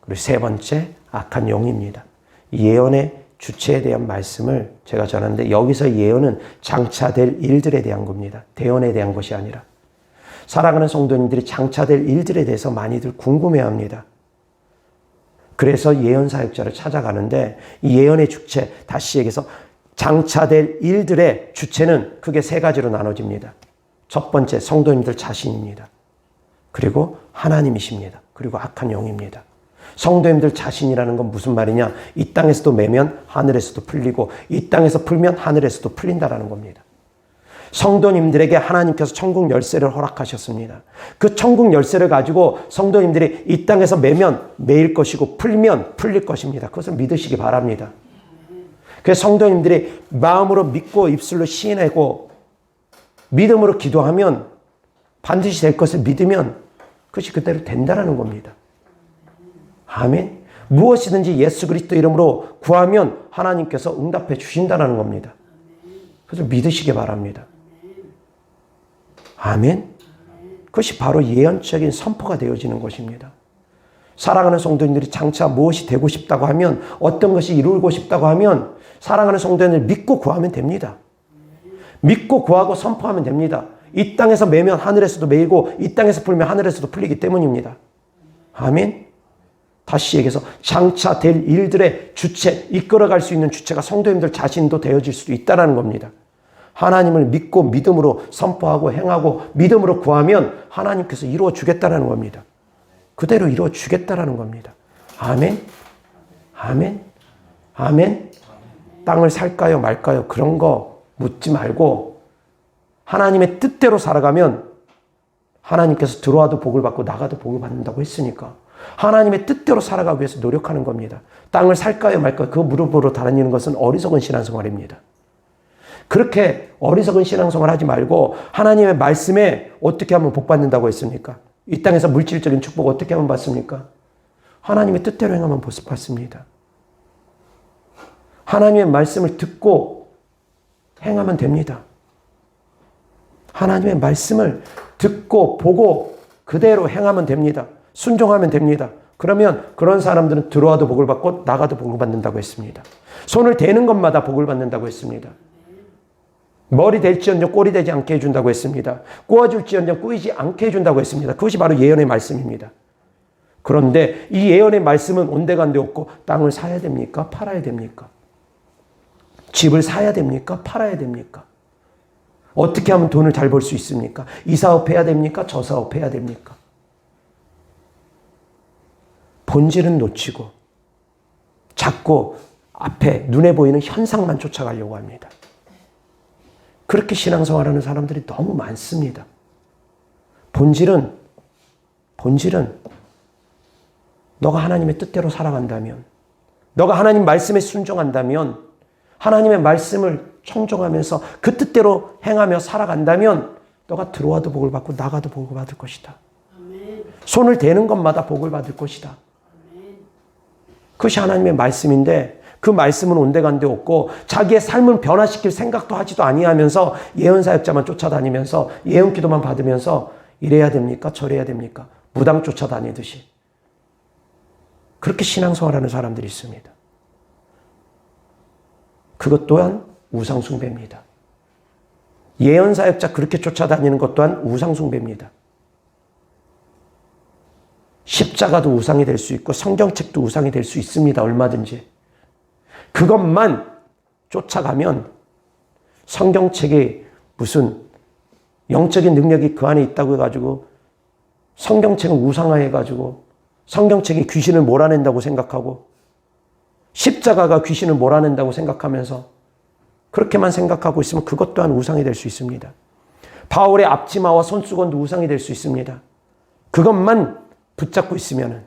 그리고 세 번째 악한 영입니다. 예언의 주체에 대한 말씀을 제가 전하는데 여기서 예언은 장차될 일들에 대한 겁니다. 대언에 대한 것이 아니라. 사랑하는 성도님들이 장차될 일들에 대해서 많이들 궁금해합니다. 그래서 예언 사역자를 찾아가는데 이 예언의 주체, 다시 얘기해서 장차될 일들의 주체는 크게 세 가지로 나눠집니다. 첫 번째 성도님들 자신입니다. 그리고 하나님이십니다. 그리고 악한 영입니다. 성도님들 자신이라는 건 무슨 말이냐? 이 땅에서도 매면 하늘에서도 풀리고 이 땅에서 풀면 하늘에서도 풀린다라는 겁니다. 성도님들에게 하나님께서 천국 열쇠를 허락하셨습니다. 그 천국 열쇠를 가지고 성도님들이 이 땅에서 매면 매일 것이고 풀면 풀릴 것입니다. 그것을 믿으시기 바랍니다. 그래서 성도님들이 마음으로 믿고 입술로 시인하고 믿음으로 기도하면 반드시 될 것을 믿으면 그것이 그대로 된다는 겁니다. 아멘. 무엇이든지 예수 그리스도 이름으로 구하면 하나님께서 응답해 주신다는 겁니다. 그래서 믿으시기 바랍니다. 아멘. 그것이 바로 예언적인 선포가 되어지는 것입니다. 사랑하는 성도님들이 장차 무엇이 되고 싶다고 하면, 어떤 것이 이루고 싶다고 하면 사랑하는 성도님을 믿고 구하면 됩니다. 믿고 구하고 선포하면 됩니다. 이 땅에서 매면 하늘에서도 매이고 이 땅에서 풀면 하늘에서도 풀리기 때문입니다. 아멘. 다시 얘기해서 장차 될 일들의 주체, 이끌어갈 수 있는 주체가 성도님들 자신도 되어질 수도 있다는 겁니다. 하나님을 믿고 믿음으로 선포하고 행하고 믿음으로 구하면 하나님께서 이루어 주겠다는 겁니다. 그대로 이루어 주겠다는 겁니다. 아멘. 아멘. 아멘. 땅을 살까요 말까요? 그런 거 묻지 말고 하나님의 뜻대로 살아가면 하나님께서 들어와도 복을 받고 나가도 복을 받는다고 했으니까 하나님의 뜻대로 살아가기 위해서 노력하는 겁니다. 땅을 살까요 말까요? 그 무릎으로 다니는 것은 어리석은 신앙생활입니다. 그렇게 어리석은 신앙생활 하지 말고 하나님의 말씀에 어떻게 하면 복 받는다고 했습니까? 이 땅에서 물질적인 축복 어떻게 하면 받습니까? 하나님의 뜻대로 행하면 복 받습니다. 하나님의 말씀을 듣고 행하면 됩니다. 하나님의 말씀을 듣고 보고 그대로 행하면 됩니다. 순종하면 됩니다. 그러면 그런 사람들은 들어와도 복을 받고 나가도 복을 받는다고 했습니다. 손을 대는 것마다 복을 받는다고 했습니다. 머리 될지언정 꼴이 되지 않게 해준다고 했습니다. 꼬아줄지언정 꼬이지 않게 해준다고 했습니다. 그것이 바로 예언의 말씀입니다. 그런데 이 예언의 말씀은 온데간데 없고 땅을 사야 됩니까? 팔아야 됩니까? 집을 사야 됩니까? 팔아야 됩니까? 어떻게 하면 돈을 잘 벌 수 있습니까? 이 사업 해야 됩니까? 저 사업 해야 됩니까? 본질은 놓치고 자꾸 앞에 눈에 보이는 현상만 쫓아가려고 합니다. 그렇게 신앙생활하는 사람들이 너무 많습니다. 본질은 너가 하나님의 뜻대로 살아간다면, 너가 하나님 말씀에 순종한다면, 하나님의 말씀을 청종하면서 그 뜻대로 행하며 살아간다면 너가 들어와도 복을 받고 나가도 복을 받을 것이다. 손을 대는 것마다 복을 받을 것이다. 그것이 하나님의 말씀인데 그 말씀은 온데간데 없고 자기의 삶을 변화시킬 생각도 하지도 아니하면서 예언사역자만 쫓아다니면서 예언기도만 받으면서 이래야 됩니까? 저래야 됩니까? 무당 쫓아다니듯이 그렇게 신앙생활하는 사람들이 있습니다. 그것 또한 우상숭배입니다. 예언사역자 그렇게 쫓아다니는 것 또한 우상숭배입니다. 십자가도 우상이 될 수 있고 성경책도 우상이 될 수 있습니다. 얼마든지. 그것만 쫓아가면 성경책에 무슨 영적인 능력이 그 안에 있다고 해가지고 성경책은 우상화해가지고 성경책이 귀신을 몰아낸다고 생각하고 십자가가 귀신을 몰아낸다고 생각하면서 그렇게만 생각하고 있으면 그것 또한 우상이 될 수 있습니다. 바울의 앞치마와 손수건도 우상이 될 수 있습니다. 그것만 붙잡고 있으면은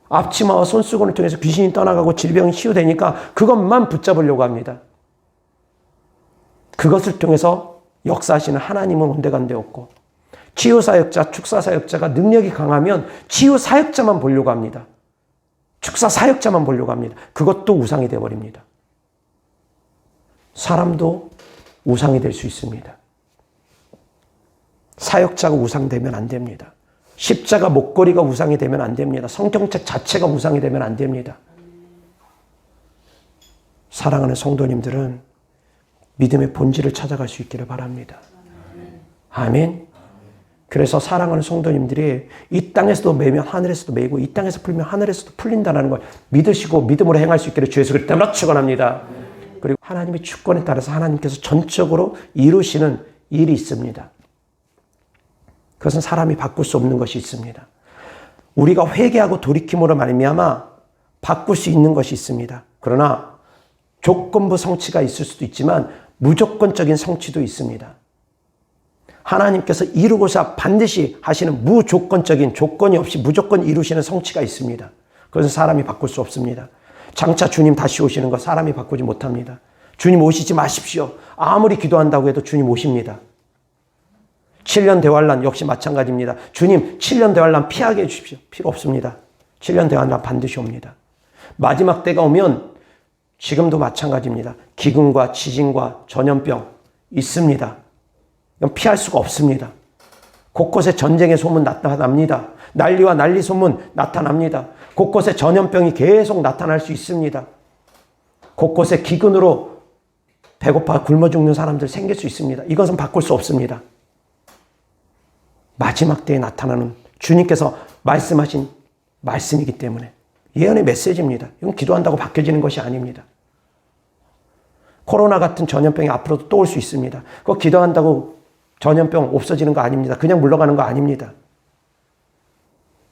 앞치마와 손수건을 통해서 귀신이 떠나가고 질병이 치유되니까 그것만 붙잡으려고 합니다. 그것을 통해서 역사하시는 하나님은 온데간데 없고 치유사역자, 축사사역자가 능력이 강하면 치유사역자만 보려고 합니다. 축사사역자만 보려고 합니다. 그것도 우상이 되어버립니다. 사람도 우상이 될 수 있습니다. 사역자가 우상되면 안 됩니다. 십자가 목걸이가 우상이 되면 안 됩니다. 성경책 자체가 우상이 되면 안 됩니다. 사랑하는 성도님들은 믿음의 본질을 찾아갈 수 있기를 바랍니다. 아멘. 그래서 사랑하는 성도님들이 이 땅에서도 매면 하늘에서도 매이고 이 땅에서 풀면 하늘에서도 풀린다는 걸 믿으시고 믿음으로 행할 수 있기를 주 예수 그리스도 이름으로 축원합니다. 그리고 하나님의 주권에 따라서 하나님께서 전적으로 이루시는 일이 있습니다. 그것은 사람이 바꿀 수 없는 것이 있습니다. 우리가 회개하고 돌이킴으로 말미암아 바꿀 수 있는 것이 있습니다. 그러나 조건부 성취가 있을 수도 있지만 무조건적인 성취도 있습니다. 하나님께서 이루고자 반드시 하시는 무조건적인 조건이 없이 무조건 이루시는 성취가 있습니다. 그것은 사람이 바꿀 수 없습니다. 장차 주님 다시 오시는 거 사람이 바꾸지 못합니다. 주님 오시지 마십시오. 아무리 기도한다고 해도 주님 오십니다. 7년 대환란 역시 마찬가지입니다. 주님 7년 대환란 피하게 해주십시오. 필요 없습니다. 7년 대환란 반드시 옵니다. 마지막 때가 오면 지금도 마찬가지입니다. 기근과 지진과 전염병 있습니다. 이건 피할 수가 없습니다. 곳곳에 전쟁의 소문 나타납니다. 난리와 난리 소문 나타납니다. 곳곳에 전염병이 계속 나타날 수 있습니다. 곳곳에 기근으로 배고파 굶어 죽는 사람들 생길 수 있습니다. 이것은 바꿀 수 없습니다. 마지막 때에 나타나는 주님께서 말씀하신 말씀이기 때문에 예언의 메시지입니다. 이건 기도한다고 바뀌어지는 것이 아닙니다. 코로나 같은 전염병이 앞으로도 또 올 수 있습니다. 그거 기도한다고 전염병 없어지는 거 아닙니다. 그냥 물러가는 거 아닙니다.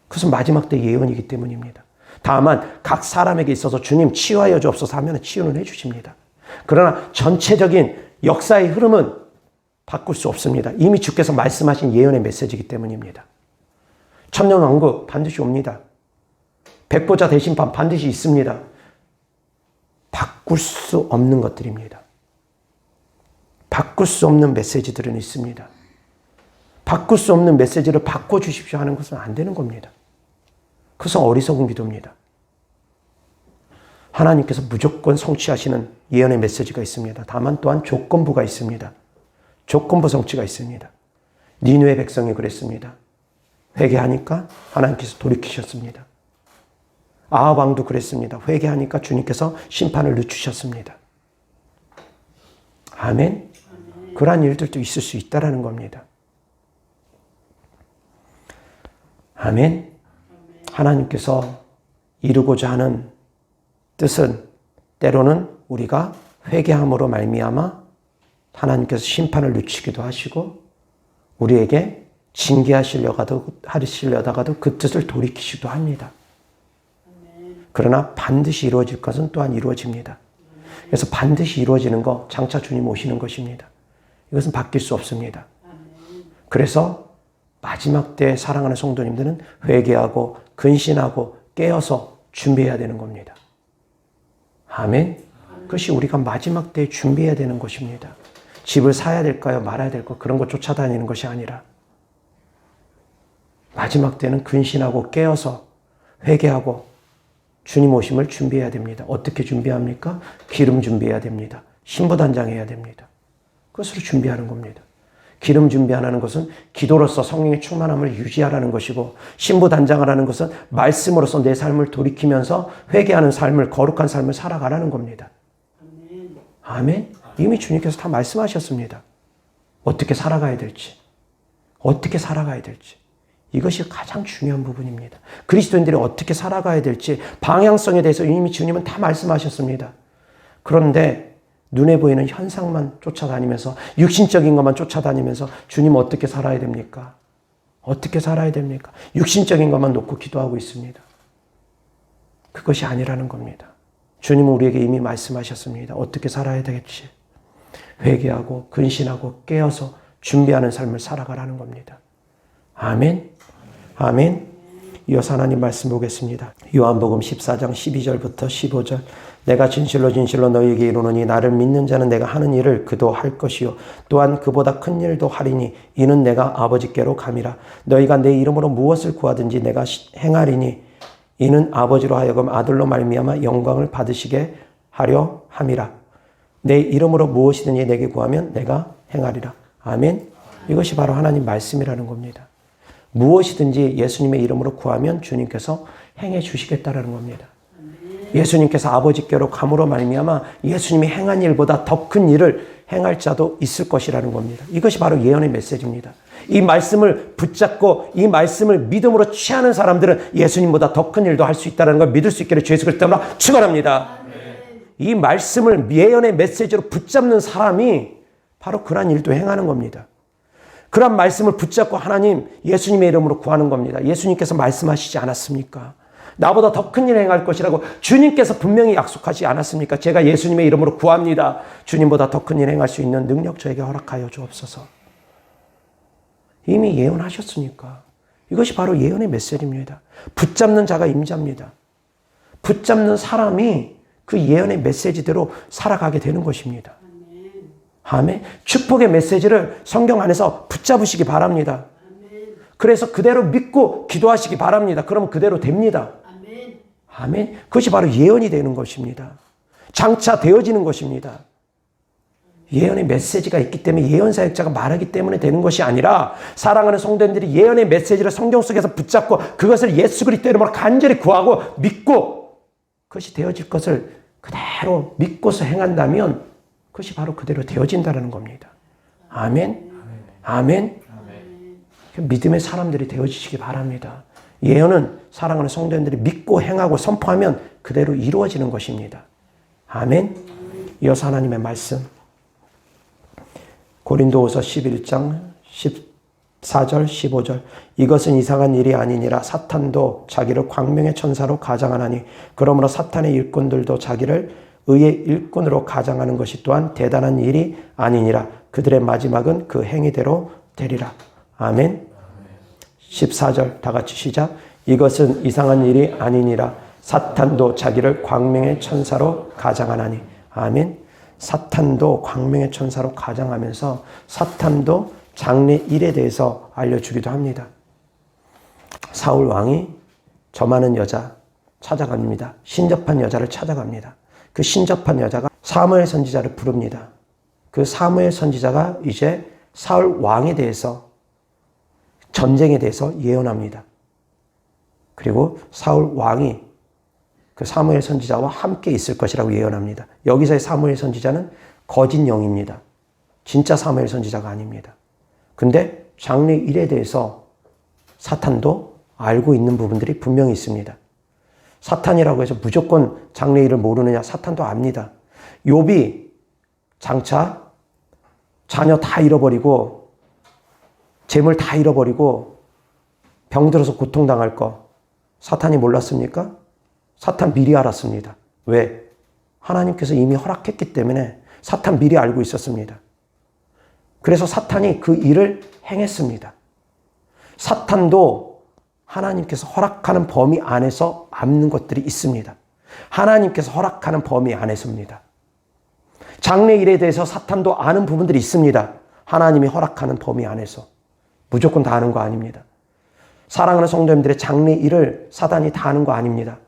그것은 마지막 때 예언이기 때문입니다. 다만 각 사람에게 있어서 주님 치유하여 주옵소서 하면 치유는 해주십니다. 그러나 전체적인 역사의 흐름은 바꿀 수 없습니다. 이미 주께서 말씀하신 예언의 메시지이기 때문입니다. 천년왕국 반드시 옵니다. 백보자 대심판 반드시 있습니다. 바꿀 수 없는 것들입니다. 바꿀 수 없는 메시지들은 있습니다. 바꿀 수 없는 메시지를 바꿔주십시오 하는 것은 안 되는 겁니다. 그것은 어리석은 기도입니다. 하나님께서 무조건 성취하시는 예언의 메시지가 있습니다. 다만 또한 조건부가 있습니다. 조건부 성취가 있습니다. 니느웨 백성이 그랬습니다. 회개하니까 하나님께서 돌이키셨습니다. 아합 왕도 그랬습니다. 회개하니까 주님께서 심판을 늦추셨습니다. 아멘. 그러한 일들도 있을 수 있다라는 겁니다. 아멘. 하나님께서 이루고자 하는 뜻은 때로는 우리가 회개함으로 말미암아 하나님께서 심판을 늦추기도 하시고 우리에게 징계하시려다가도 그 뜻을 돌이키시기도 합니다. 그러나 반드시 이루어질 것은 또한 이루어집니다. 그래서 반드시 이루어지는 거 장차 주님 오시는 것입니다. 이것은 바뀔 수 없습니다. 그래서 마지막 때 사랑하는 성도님들은 회개하고 근신하고 깨어서 준비해야 되는 겁니다. 아멘. 그것이 우리가 마지막 때에 준비해야 되는 것입니다. 집을 사야 될까요? 말아야 될까요? 그런 거 쫓아다니는 것이 아니라 마지막 때는 근신하고 깨어서 회개하고 주님 오심을 준비해야 됩니다. 어떻게 준비합니까? 기름 준비해야 됩니다. 신부단장해야 됩니다. 그것으로 준비하는 겁니다. 기름 준비하라는 것은 기도로서 성령의 충만함을 유지하라는 것이고 신부단장하라는 것은 말씀으로서 내 삶을 돌이키면서 회개하는 삶을 거룩한 삶을 살아가라는 겁니다. 아멘. 이미 주님께서 다 말씀하셨습니다. 어떻게 살아가야 될지. 어떻게 살아가야 될지. 이것이 가장 중요한 부분입니다. 그리스도인들이 어떻게 살아가야 될지 방향성에 대해서 이미 주님은 다 말씀하셨습니다. 그런데 눈에 보이는 현상만 쫓아다니면서 육신적인 것만 쫓아다니면서 주님 어떻게 살아야 됩니까? 어떻게 살아야 됩니까? 육신적인 것만 놓고 기도하고 있습니다. 그것이 아니라는 겁니다. 주님은 우리에게 이미 말씀하셨습니다. 어떻게 살아야 되겠지? 회개하고 근신하고 깨어서 준비하는 삶을 살아가라는 겁니다. 아멘. 아멘. 이어서 하나님 말씀 보겠습니다. 요한복음 14장 12절부터 15절. 내가 진실로 진실로 너희에게 이르노니 나를 믿는 자는 내가 하는 일을 그도 할 것이요 또한 그보다 큰 일도 하리니 이는 내가 아버지께로 감이라. 너희가 내 이름으로 무엇을 구하든지 내가 행하리니 이는 아버지로 하여금 아들로 말미암아 영광을 받으시게 하려 함이라. 내 이름으로 무엇이든지 내게 구하면 내가 행하리라. 아멘. 이것이 바로 하나님 말씀이라는 겁니다. 무엇이든지 예수님의 이름으로 구하면 주님께서 행해 주시겠다라는 겁니다. 예수님께서 아버지께로 감으로 말미암아 예수님이 행한 일보다 더 큰 일을 행할 자도 있을 것이라는 겁니다. 이것이 바로 예언의 메시지입니다. 이 말씀을 붙잡고 이 말씀을 믿음으로 취하는 사람들은 예수님보다 더 큰 일도 할 수 있다는 걸 믿을 수 있기를 주 예수 그리스도로 축원합니다. 이 말씀을 예언의 메시지로 붙잡는 사람이 바로 그러한 일도 행하는 겁니다. 그런 말씀을 붙잡고 하나님 예수님의 이름으로 구하는 겁니다. 예수님께서 말씀하시지 않았습니까? 나보다 더 큰 일을 행할 것이라고 주님께서 분명히 약속하지 않았습니까? 제가 예수님의 이름으로 구합니다. 주님보다 더 큰 일을 행할 수 있는 능력 저에게 허락하여 주옵소서. 이미 예언하셨으니까. 이것이 바로 예언의 메시지입니다. 붙잡는 자가 임자입니다. 붙잡는 사람이 그 예언의 메시지대로 살아가게 되는 것입니다. 아멘. 축복의 메시지를 성경 안에서 붙잡으시기 바랍니다. 그래서 그대로 믿고 기도하시기 바랍니다. 그러면 그대로 됩니다. 아멘. 그것이 바로 예언이 되는 것입니다. 장차 되어지는 것입니다. 예언의 메시지가 있기 때문에 예언 사역자가 말하기 때문에 되는 것이 아니라 사랑하는 성도님들이 예언의 메시지를 성경 속에서 붙잡고 그것을 예수 그리스도 이름으로 간절히 구하고 믿고 그것이 되어질 것을 그대로 믿고서 행한다면 그것이 바로 그대로 되어진다는 겁니다. 아멘. 아멘. 믿음의 사람들이 되어지시기 바랍니다. 예언은 사랑하는 성도님들이 믿고 행하고 선포하면 그대로 이루어지는 것입니다. 아멘. 이어서 하나님의 말씀 고린도후서 11장 14절 15절 이것은 이상한 일이 아니니라 사탄도 자기를 광명의 천사로 가장하나니 그러므로 사탄의 일꾼들도 자기를 의의 일꾼으로 가장하는 것이 또한 대단한 일이 아니니라 그들의 마지막은 그 행위대로 되리라. 아멘. 14절 다 같이 시작. 이것은 이상한 일이 아니니라 사탄도 자기를 광명의 천사로 가장하나니. 아멘. 사탄도 광명의 천사로 가장하면서 사탄도 장래 일에 대해서 알려주기도 합니다. 사울 왕이 저 많은 여자 찾아갑니다. 신접한 여자를 찾아갑니다. 그 신접한 여자가 사무엘 선지자를 부릅니다. 그 사무엘 선지자가 이제 사울 왕에 대해서 전쟁에 대해서 예언합니다. 그리고 사울 왕이 그 사무엘 선지자와 함께 있을 것이라고 예언합니다. 여기서의 사무엘 선지자는 거짓 영입니다. 진짜 사무엘 선지자가 아닙니다. 근데 장래 일에 대해서 사탄도 알고 있는 부분들이 분명히 있습니다. 사탄이라고 해서 무조건 장래 일을 모르느냐? 사탄도 압니다. 욥이 장차 자녀 다 잃어버리고 재물 다 잃어버리고 병들어서 고통당할 거 사탄이 몰랐습니까? 사탄 미리 알았습니다. 왜? 하나님께서 이미 허락했기 때문에 사탄 미리 알고 있었습니다. 그래서 사탄이 그 일을 행했습니다. 사탄도 하나님께서 허락하는 범위 안에서 앉는 것들이 있습니다. 하나님께서 허락하는 범위 안에서입니다. 장래 일에 대해서 사탄도 아는 부분들이 있습니다. 하나님이 허락하는 범위 안에서. 무조건 다 아는 거 아닙니다. 사랑하는 성도님들의 장래 일을 사탄이 다 아는 거 아닙니다.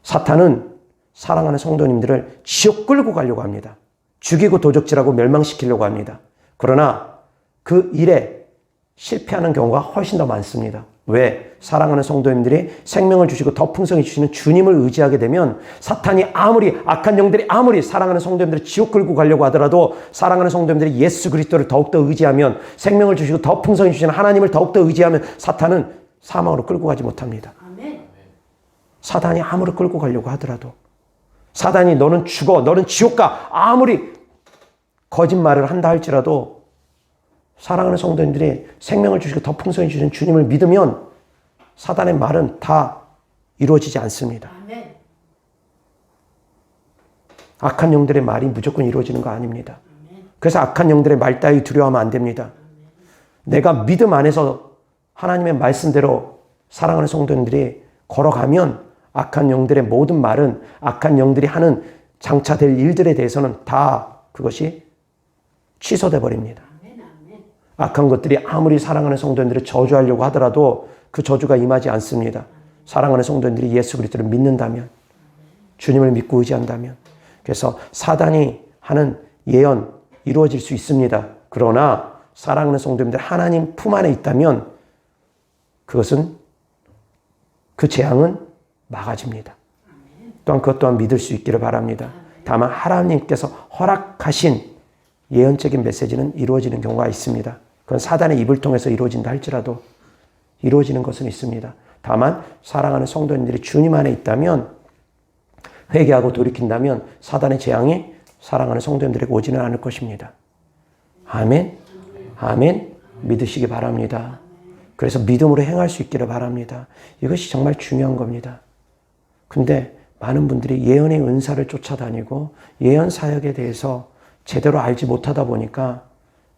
사탄은 사랑하는 성도님들을 지옥 끌고 가려고 합니다. 죽이고 도적질하고 멸망시키려고 합니다. 그러나 그 일에 실패하는 경우가 훨씬 더 많습니다. 왜? 사랑하는 성도님들이 생명을 주시고 더 풍성히 주시는 주님을 의지하게 되면 사탄이 아무리 악한 영들이 아무리 사랑하는 성도님들을 지옥 끌고 가려고 하더라도 사랑하는 성도님들이 예수 그리스도를 더욱더 의지하면 생명을 주시고 더 풍성히 주시는 하나님을 더욱더 의지하면 사탄은 사망으로 끌고 가지 못합니다. 사단이 아무리 끌고 가려고 하더라도 사단이 너는 죽어, 너는 지옥 가 아무리 거짓말을 한다 할지라도 사랑하는 성도님들이 생명을 주시고 더 풍성히 주신 주님을 믿으면 사단의 말은 다 이루어지지 않습니다. 악한 영들의 말이 무조건 이루어지는 거 아닙니다. 그래서 악한 영들의 말 따위 두려워하면 안 됩니다. 내가 믿음 안에서 하나님의 말씀대로 사랑하는 성도님들이 걸어가면 악한 영들의 모든 말은 악한 영들이 하는 장차 될 일들에 대해서는 다 그것이 취소돼 버립니다. 악한 것들이 아무리 사랑하는 성도님들을 저주하려고 하더라도 그 저주가 임하지 않습니다. 사랑하는 성도님들이 예수 그리스도를 믿는다면, 주님을 믿고 의지한다면. 그래서 사단이 하는 예언 이루어질 수 있습니다. 그러나 사랑하는 성도님들 하나님 품 안에 있다면 그것은 그 재앙은 막아집니다. 또한 그것 또한 믿을 수 있기를 바랍니다. 다만 하나님께서 허락하신 예언적인 메시지는 이루어지는 경우가 있습니다. 그건 사단의 입을 통해서 이루어진다 할지라도 이루어지는 것은 있습니다. 다만 사랑하는 성도님들이 주님 안에 있다면 회개하고 돌이킨다면 사단의 재앙이 사랑하는 성도님들에게 오지는 않을 것입니다. 아멘. 아멘. 믿으시기 바랍니다. 그래서 믿음으로 행할 수 있기를 바랍니다. 이것이 정말 중요한 겁니다. 근데 많은 분들이 예언의 은사를 쫓아다니고 예언 사역에 대해서 제대로 알지 못하다 보니까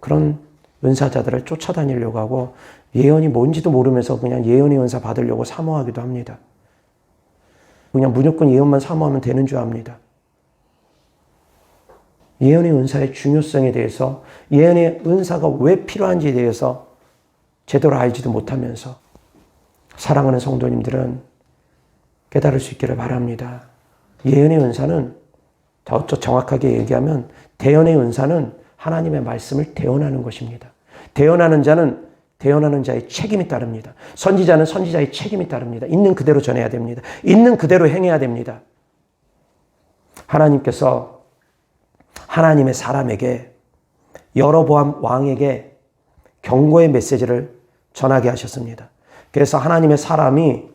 그런 은사자들을 쫓아다니려고 하고 예언이 뭔지도 모르면서 그냥 예언의 은사 받으려고 사모하기도 합니다. 그냥 무조건 예언만 사모하면 되는 줄 압니다. 예언의 은사의 중요성에 대해서 예언의 은사가 왜 필요한지에 대해서 제대로 알지도 못하면서 사랑하는 성도님들은 깨달을 수 있기를 바랍니다. 예언의 은사는 더 정확하게 얘기하면 대언의 은사는 하나님의 말씀을 대언하는 것입니다. 대언하는 자는 대언하는 자의 책임이 따릅니다. 선지자는 선지자의 책임이 따릅니다. 있는 그대로 전해야 됩니다. 있는 그대로 행해야 됩니다. 하나님께서 하나님의 사람에게 여로보암 왕에게 경고의 메시지를 전하게 하셨습니다. 그래서 하나님의 사람이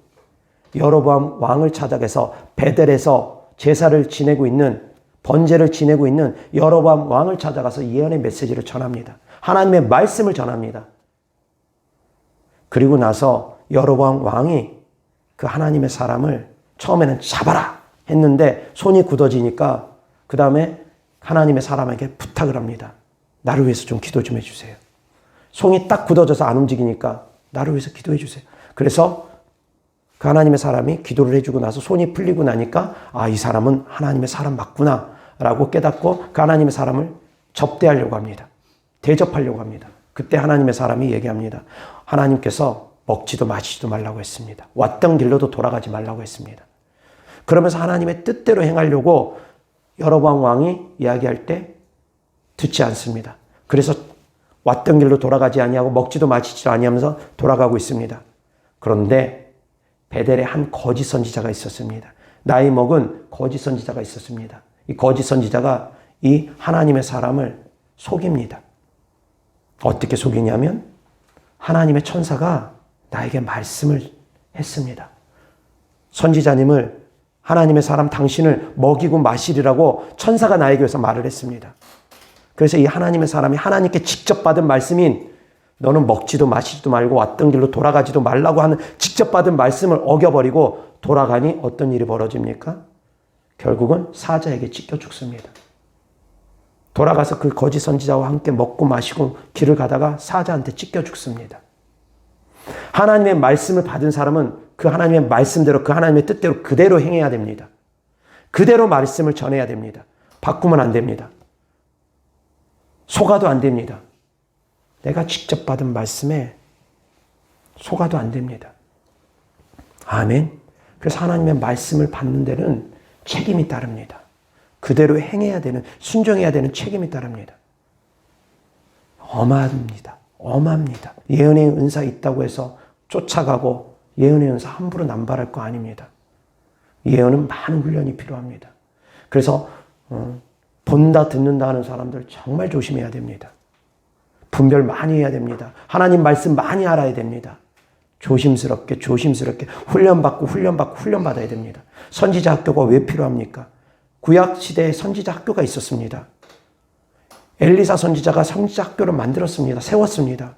여로보암 왕을 찾아가서 베델에서 제사를 지내고 있는 번제를 지내고 있는 여로보암 왕을 찾아가서 예언의 메시지를 전합니다. 하나님의 말씀을 전합니다. 그리고 나서 여로보암 왕이 그 하나님의 사람을 처음에는 잡아라 했는데 손이 굳어지니까 그 다음에 하나님의 사람에게 부탁을 합니다. 나를 위해서 좀 기도 좀 해주세요. 손이 딱 굳어져서 안 움직이니까 나를 위해서 기도해 주세요. 그래서 그 하나님의 사람이 기도를 해주고 나서 손이 풀리고 나니까 아, 이 사람은 하나님의 사람 맞구나 라고 깨닫고 그 하나님의 사람을 접대하려고 합니다. 대접하려고 합니다. 그때 하나님의 사람이 얘기합니다. 하나님께서 먹지도 마시지도 말라고 했습니다. 왔던 길로도 돌아가지 말라고 했습니다. 그러면서 하나님의 뜻대로 행하려고 여로보암 왕이 이야기할 때 듣지 않습니다. 그래서 왔던 길로 돌아가지 아니하고 먹지도 마시지도 아니하면서 돌아가고 있습니다. 그런데 베델에 한 거짓 선지자가 있었습니다. 나이 먹은 거짓 선지자가 있었습니다. 이 거짓 선지자가 이 하나님의 사람을 속입니다. 어떻게 속이냐면 하나님의 천사가 나에게 말씀을 했습니다. 선지자님을 하나님의 사람 당신을 먹이고 마시리라고 천사가 나에게 위해서 말을 했습니다. 그래서 이 하나님의 사람이 하나님께 직접 받은 말씀인 너는 먹지도 마시지도 말고 왔던 길로 돌아가지도 말라고 하는 직접 받은 말씀을 어겨버리고 돌아가니 어떤 일이 벌어집니까? 결국은 사자에게 찢겨 죽습니다. 돌아가서 그 거짓 선지자와 함께 먹고 마시고 길을 가다가 사자한테 찢겨 죽습니다. 하나님의 말씀을 받은 사람은 그 하나님의 말씀대로 그 하나님의 뜻대로 그대로 행해야 됩니다. 그대로 말씀을 전해야 됩니다. 바꾸면 안 됩니다. 속아도 안 됩니다. 내가 직접 받은 말씀에 속아도 안 됩니다. 아멘. 그래서 하나님의 말씀을 받는 데는 책임이 따릅니다. 그대로 행해야 되는, 순종해야 되는 책임이 따릅니다. 엄합니다. 엄합니다. 예언의 은사 있다고 해서 쫓아가고 예언의 은사 함부로 남발할 거 아닙니다. 예언은 많은 훈련이 필요합니다. 그래서 본다 듣는다 하는 사람들 정말 조심해야 됩니다. 분별 많이 해야 됩니다. 하나님 말씀 많이 알아야 됩니다. 조심스럽게 훈련받아야 됩니다. 선지자 학교가 왜 필요합니까? 구약 시대에 선지자 학교가 있었습니다. 엘리사 선지자가 선지자 학교를 만들었습니다. 세웠습니다.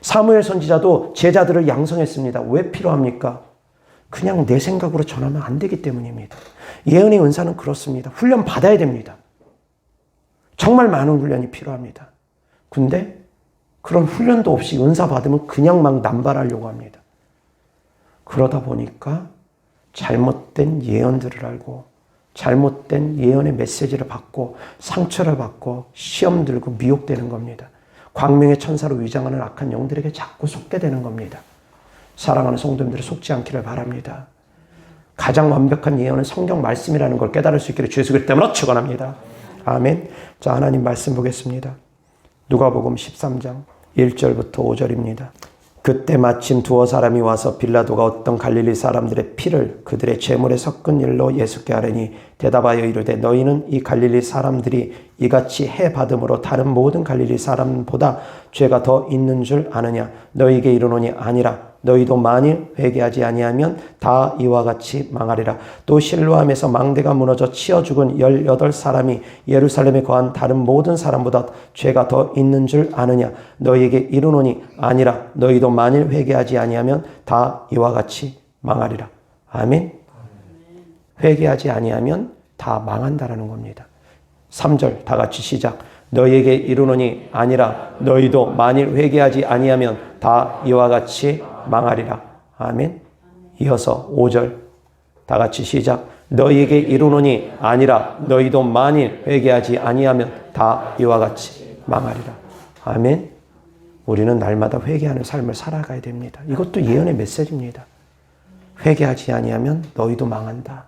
사무엘 선지자도 제자들을 양성했습니다. 왜 필요합니까? 그냥 내 생각으로 전하면 안 되기 때문입니다. 예언의 은사는 그렇습니다. 훈련 받아야 됩니다. 정말 많은 훈련이 필요합니다. 근데 그런 훈련도 없이 은사 받으면 그냥 막 남발하려고 합니다. 그러다 보니까 잘못된 예언들을 알고 잘못된 예언의 메시지를 받고 상처를 받고 시험 들고 미혹되는 겁니다. 광명의 천사로 위장하는 악한 영들에게 자꾸 속게 되는 겁니다. 사랑하는 성도님들이 속지 않기를 바랍니다. 가장 완벽한 예언은 성경 말씀이라는 걸 깨달을 수 있기를 주 예수 그리스도 이름으로 축원합니다. 아멘. 자, 하나님 말씀 보겠습니다. 누가복음 13장 1절부터 5절입니다. 그때 마침 두어 사람이 와서 빌라도가 어떤 갈릴리 사람들의 피를 그들의 제물에 섞은 일로 예수께 아뢰니 대답하여 이르되 너희는 이 갈릴리 사람들이 이같이 해 받음으로 다른 모든 갈릴리 사람보다 죄가 더 있는 줄 아느냐? 너희에게 이르노니 아니라 너희도 만일 회개하지 아니하면 다 이와 같이 망하리라. 또 실로암에서 망대가 무너져 치어 죽은 18사람이 예루살렘에 거한 다른 모든 사람보다 죄가 더 있는 줄 아느냐? 너희에게 이르노니 아니라 너희도 만일 회개하지 아니하면 다 이와 같이 망하리라. 아멘. 회개하지 아니하면 다 망한다라는 겁니다. 3절 다 같이 시작. 너희에게 이르노니 아니라 너희도 만일 회개하지 아니하면 다 이와 같이 망하리라. 아멘. 이어서 5절 다 같이 시작. 너희에게 이르노니 아니라 너희도 만일 회개하지 아니하면 다 이와 같이 망하리라. 아멘. 우리는 날마다 회개하는 삶을 살아가야 됩니다. 이것도 예언의 메시지입니다. 회개하지 아니하면 너희도 망한다.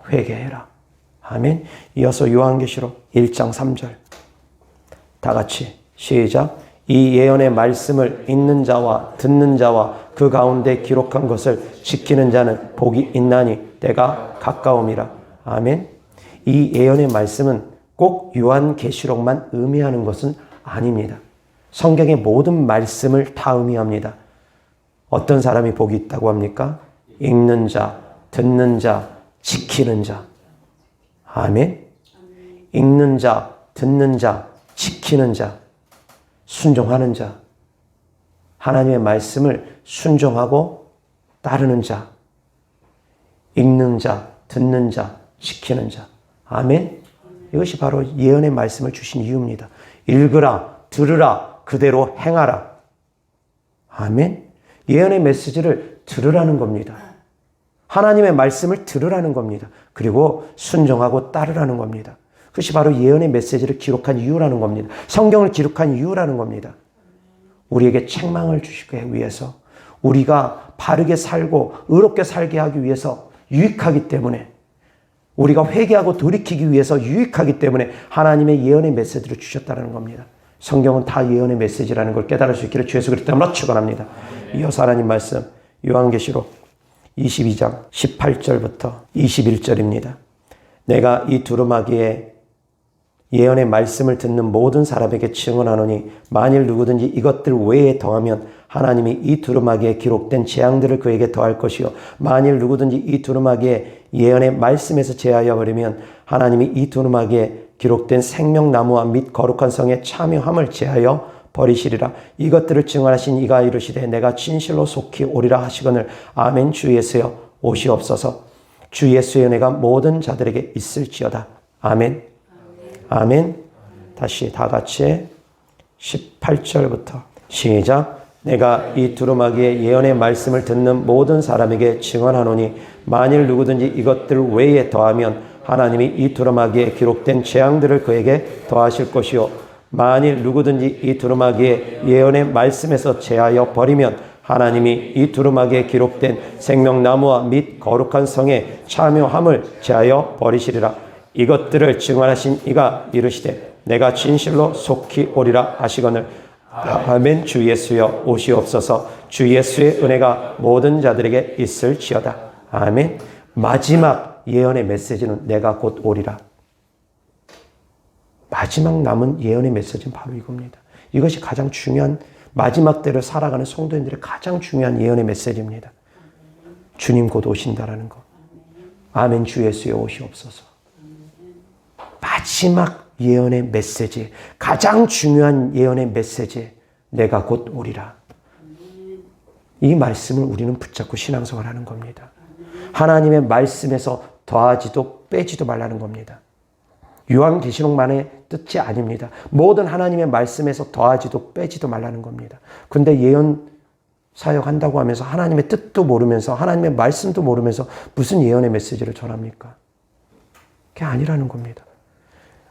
회개해라. 아멘. 이어서 요한계시록 1장 3절. 다 같이 시작. 이 예언의 말씀을 읽는 자와 듣는 자와 그 가운데 기록한 것을 지키는 자는 복이 있나니 때가 가까움이라. 아멘. 이 예언의 말씀은 꼭 요한계시록만 의미하는 것은 아닙니다. 성경의 모든 말씀을 다 의미합니다. 어떤 사람이 복이 있다고 합니까? 읽는 자, 듣는 자, 지키는 자. 아멘. 읽는 자, 듣는 자, 지키는 자, 순종하는 자. 하나님의 말씀을 순종하고 따르는 자. 읽는 자, 듣는 자, 지키는 자. 아멘. 이것이 바로 예언의 말씀을 주신 이유입니다. 읽으라, 들으라, 그대로 행하라. 아멘. 예언의 메시지를 들으라는 겁니다. 하나님의 말씀을 들으라는 겁니다. 그리고 순종하고 따르라는 겁니다. 그것이 바로 예언의 메시지를 기록한 이유라는 겁니다. 성경을 기록한 이유라는 겁니다. 우리에게 책망을 주시기 위해서, 우리가 바르게 살고 의롭게 살게 하기 위해서 유익하기 때문에, 우리가 회개하고 돌이키기 위해서 유익하기 때문에 하나님의 예언의 메시지를 주셨다는 겁니다. 성경은 다 예언의 메시지라는 걸 깨달을 수 있기를 주 예수 그리스도 이름으로 축원합니다. 이어서 하나님 말씀 요한계시록 22장 18절부터 21절입니다. 내가 이 두루마기에 예언의 말씀을 듣는 모든 사람에게 증언하노니 만일 누구든지 이것들 외에 더하면 하나님이 이 두루마기에 기록된 재앙들을 그에게 더할 것이요 만일 누구든지 이 두루마기에 예언의 말씀에서 제하여 버리면 하나님이 이 두루마기에 기록된 생명나무와 및 거룩한 성에 참여함을 제하여 버리시리라. 이것들을 증언하신 이가 이르시되 내가 진실로 속히 오리라 하시거늘 아멘. 주 예수여 오시옵소서. 주 예수의 은혜가 모든 자들에게 있을지어다. 아멘. 아멘. 다시 다 같이 18절부터 시작. 내가 이 두루마기의 예언의 말씀을 듣는 모든 사람에게 증언하노니 만일 누구든지 이것들 외에 더하면 하나님이 이 두루마기에 기록된 재앙들을 그에게 더하실 것이요 만일 누구든지 이 두루마기의 예언의 말씀에서 제하여 버리면 하나님이 이 두루마기에 기록된 생명나무와 및 거룩한 성에 참여함을 제하여 버리시리라. 이것들을 증언하신 이가 이르시되 내가 진실로 속히 오리라 하시거늘 아멘. 주 예수여 오시옵소서. 주 예수의 은혜가 모든 자들에게 있을지어다. 아멘. 마지막 예언의 메시지는 내가 곧 오리라. 마지막 남은 예언의 메시지는 바로 이겁니다. 이것이 가장 중요한, 마지막 때를 살아가는 성도인들의 가장 중요한 예언의 메시지입니다. 주님 곧 오신다라는 거. 아멘. 주 예수여 오시옵소서. 마지막 예언의 메시지, 가장 중요한 예언의 메시지, 내가 곧 오리라. 이 말씀을 우리는 붙잡고 신앙생활을 하는 겁니다. 하나님의 말씀에서 더하지도 빼지도 말라는 겁니다. 요한계시록만의 뜻이 아닙니다. 모든 하나님의 말씀에서 더하지도 빼지도 말라는 겁니다. 근데 예언 사역한다고 하면서 하나님의 뜻도 모르면서 하나님의 말씀도 모르면서 무슨 예언의 메시지를 전합니까? 그게 아니라는 겁니다.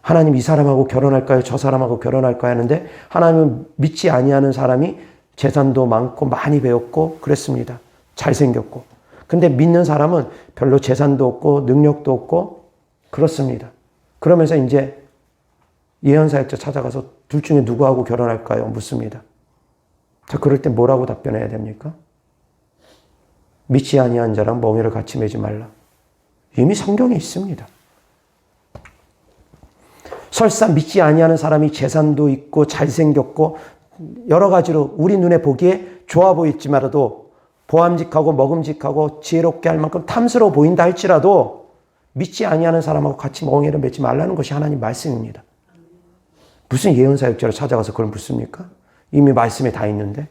하나님 이 사람하고 결혼할까요? 저 사람하고 결혼할까요? 하는데 하나님은 믿지 아니하는 사람이 재산도 많고 많이 배웠고 그랬습니다. 잘생겼고. 근데 믿는 사람은 별로 재산도 없고 능력도 없고 그렇습니다. 그러면서 이제 예언사역자 찾아가서 둘 중에 누구하고 결혼할까요? 묻습니다. 자, 그럴 때 뭐라고 답변해야 됩니까? 믿지 아니한 자랑 멍에를 같이 매지 말라. 이미 성경에 있습니다. 설사 믿지 아니하는 사람이 재산도 있고 잘생겼고 여러 가지로 우리 눈에 보기에 좋아 보일지라도 보암직하고 먹음직하고 지혜롭게 할 만큼 탐스러워 보인다 할지라도 믿지 아니하는 사람하고 같이 멍에를 매지 말라는 것이 하나님 말씀입니다. 무슨 예언사역자를 찾아가서 그걸 묻습니까? 이미 말씀에 다 있는데.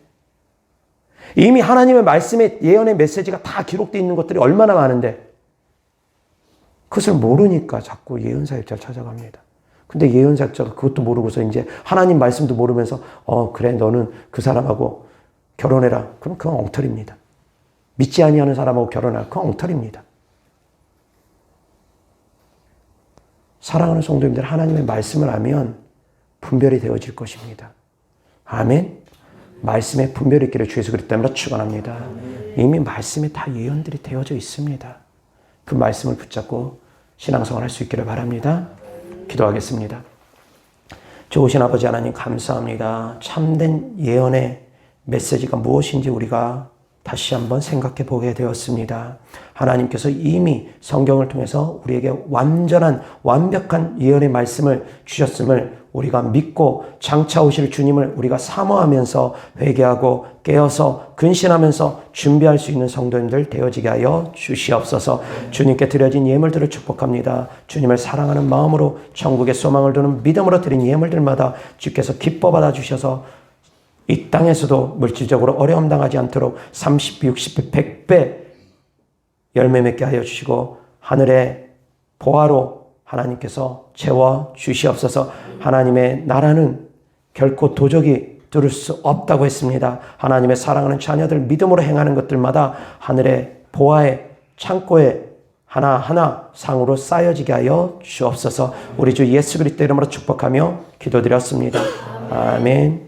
이미 하나님의 말씀에 예언의 메시지가 다 기록되어 있는 것들이 얼마나 많은데 그것을 모르니까 자꾸 예언사역자를 찾아갑니다. 근데 예언사역자가 그것도 모르고서 이제 하나님 말씀도 모르면서 그래 너는 그 사람하고 결혼해라. 그럼 그건 엉터리입니다. 믿지 아니하는 사람하고 결혼하라. 그건 엉터리입니다. 사랑하는 성도님들, 하나님의 말씀을 알면 분별이 되어질 것입니다. 아멘. 말씀에 분별이 있기를 주 예수 그리스도 이름으로 축원합니다. 이미 말씀에 다 예언들이 되어져 있습니다. 그 말씀을 붙잡고 신앙생활 할 수 있기를 바랍니다. 기도하겠습니다. 좋으신 아버지 하나님 감사합니다. 참된 예언의 메시지가 무엇인지 우리가 다시 한번 생각해 보게 되었습니다. 하나님께서 이미 성경을 통해서 우리에게 완벽한 예언의 말씀을 주셨음을 우리가 믿고 장차 오실 주님을 우리가 사모하면서 회개하고 깨어서 근신하면서 준비할 수 있는 성도님들 되어지게 하여 주시옵소서. 주님께 드려진 예물들을 축복합니다. 주님을 사랑하는 마음으로 천국의 소망을 두는 믿음으로 드린 예물들마다 주께서 기뻐 받아 주셔서 이 땅에서도 물질적으로 어려움 당하지 않도록 30배, 60배, 100배 열매 맺게 하여 주시고 하늘의 보화로 하나님께서 채워 주시옵소서. 하나님의 나라는 결코 도적이 뚫을 수 없다고 했습니다. 하나님의 사랑하는 자녀들 믿음으로 행하는 것들마다 하늘의 보화의 창고에 하나하나 상으로 쌓여지게 하여 주옵소서. 우리 주 예수 그리스도 이름으로 축복하며 기도드렸습니다. 아멘.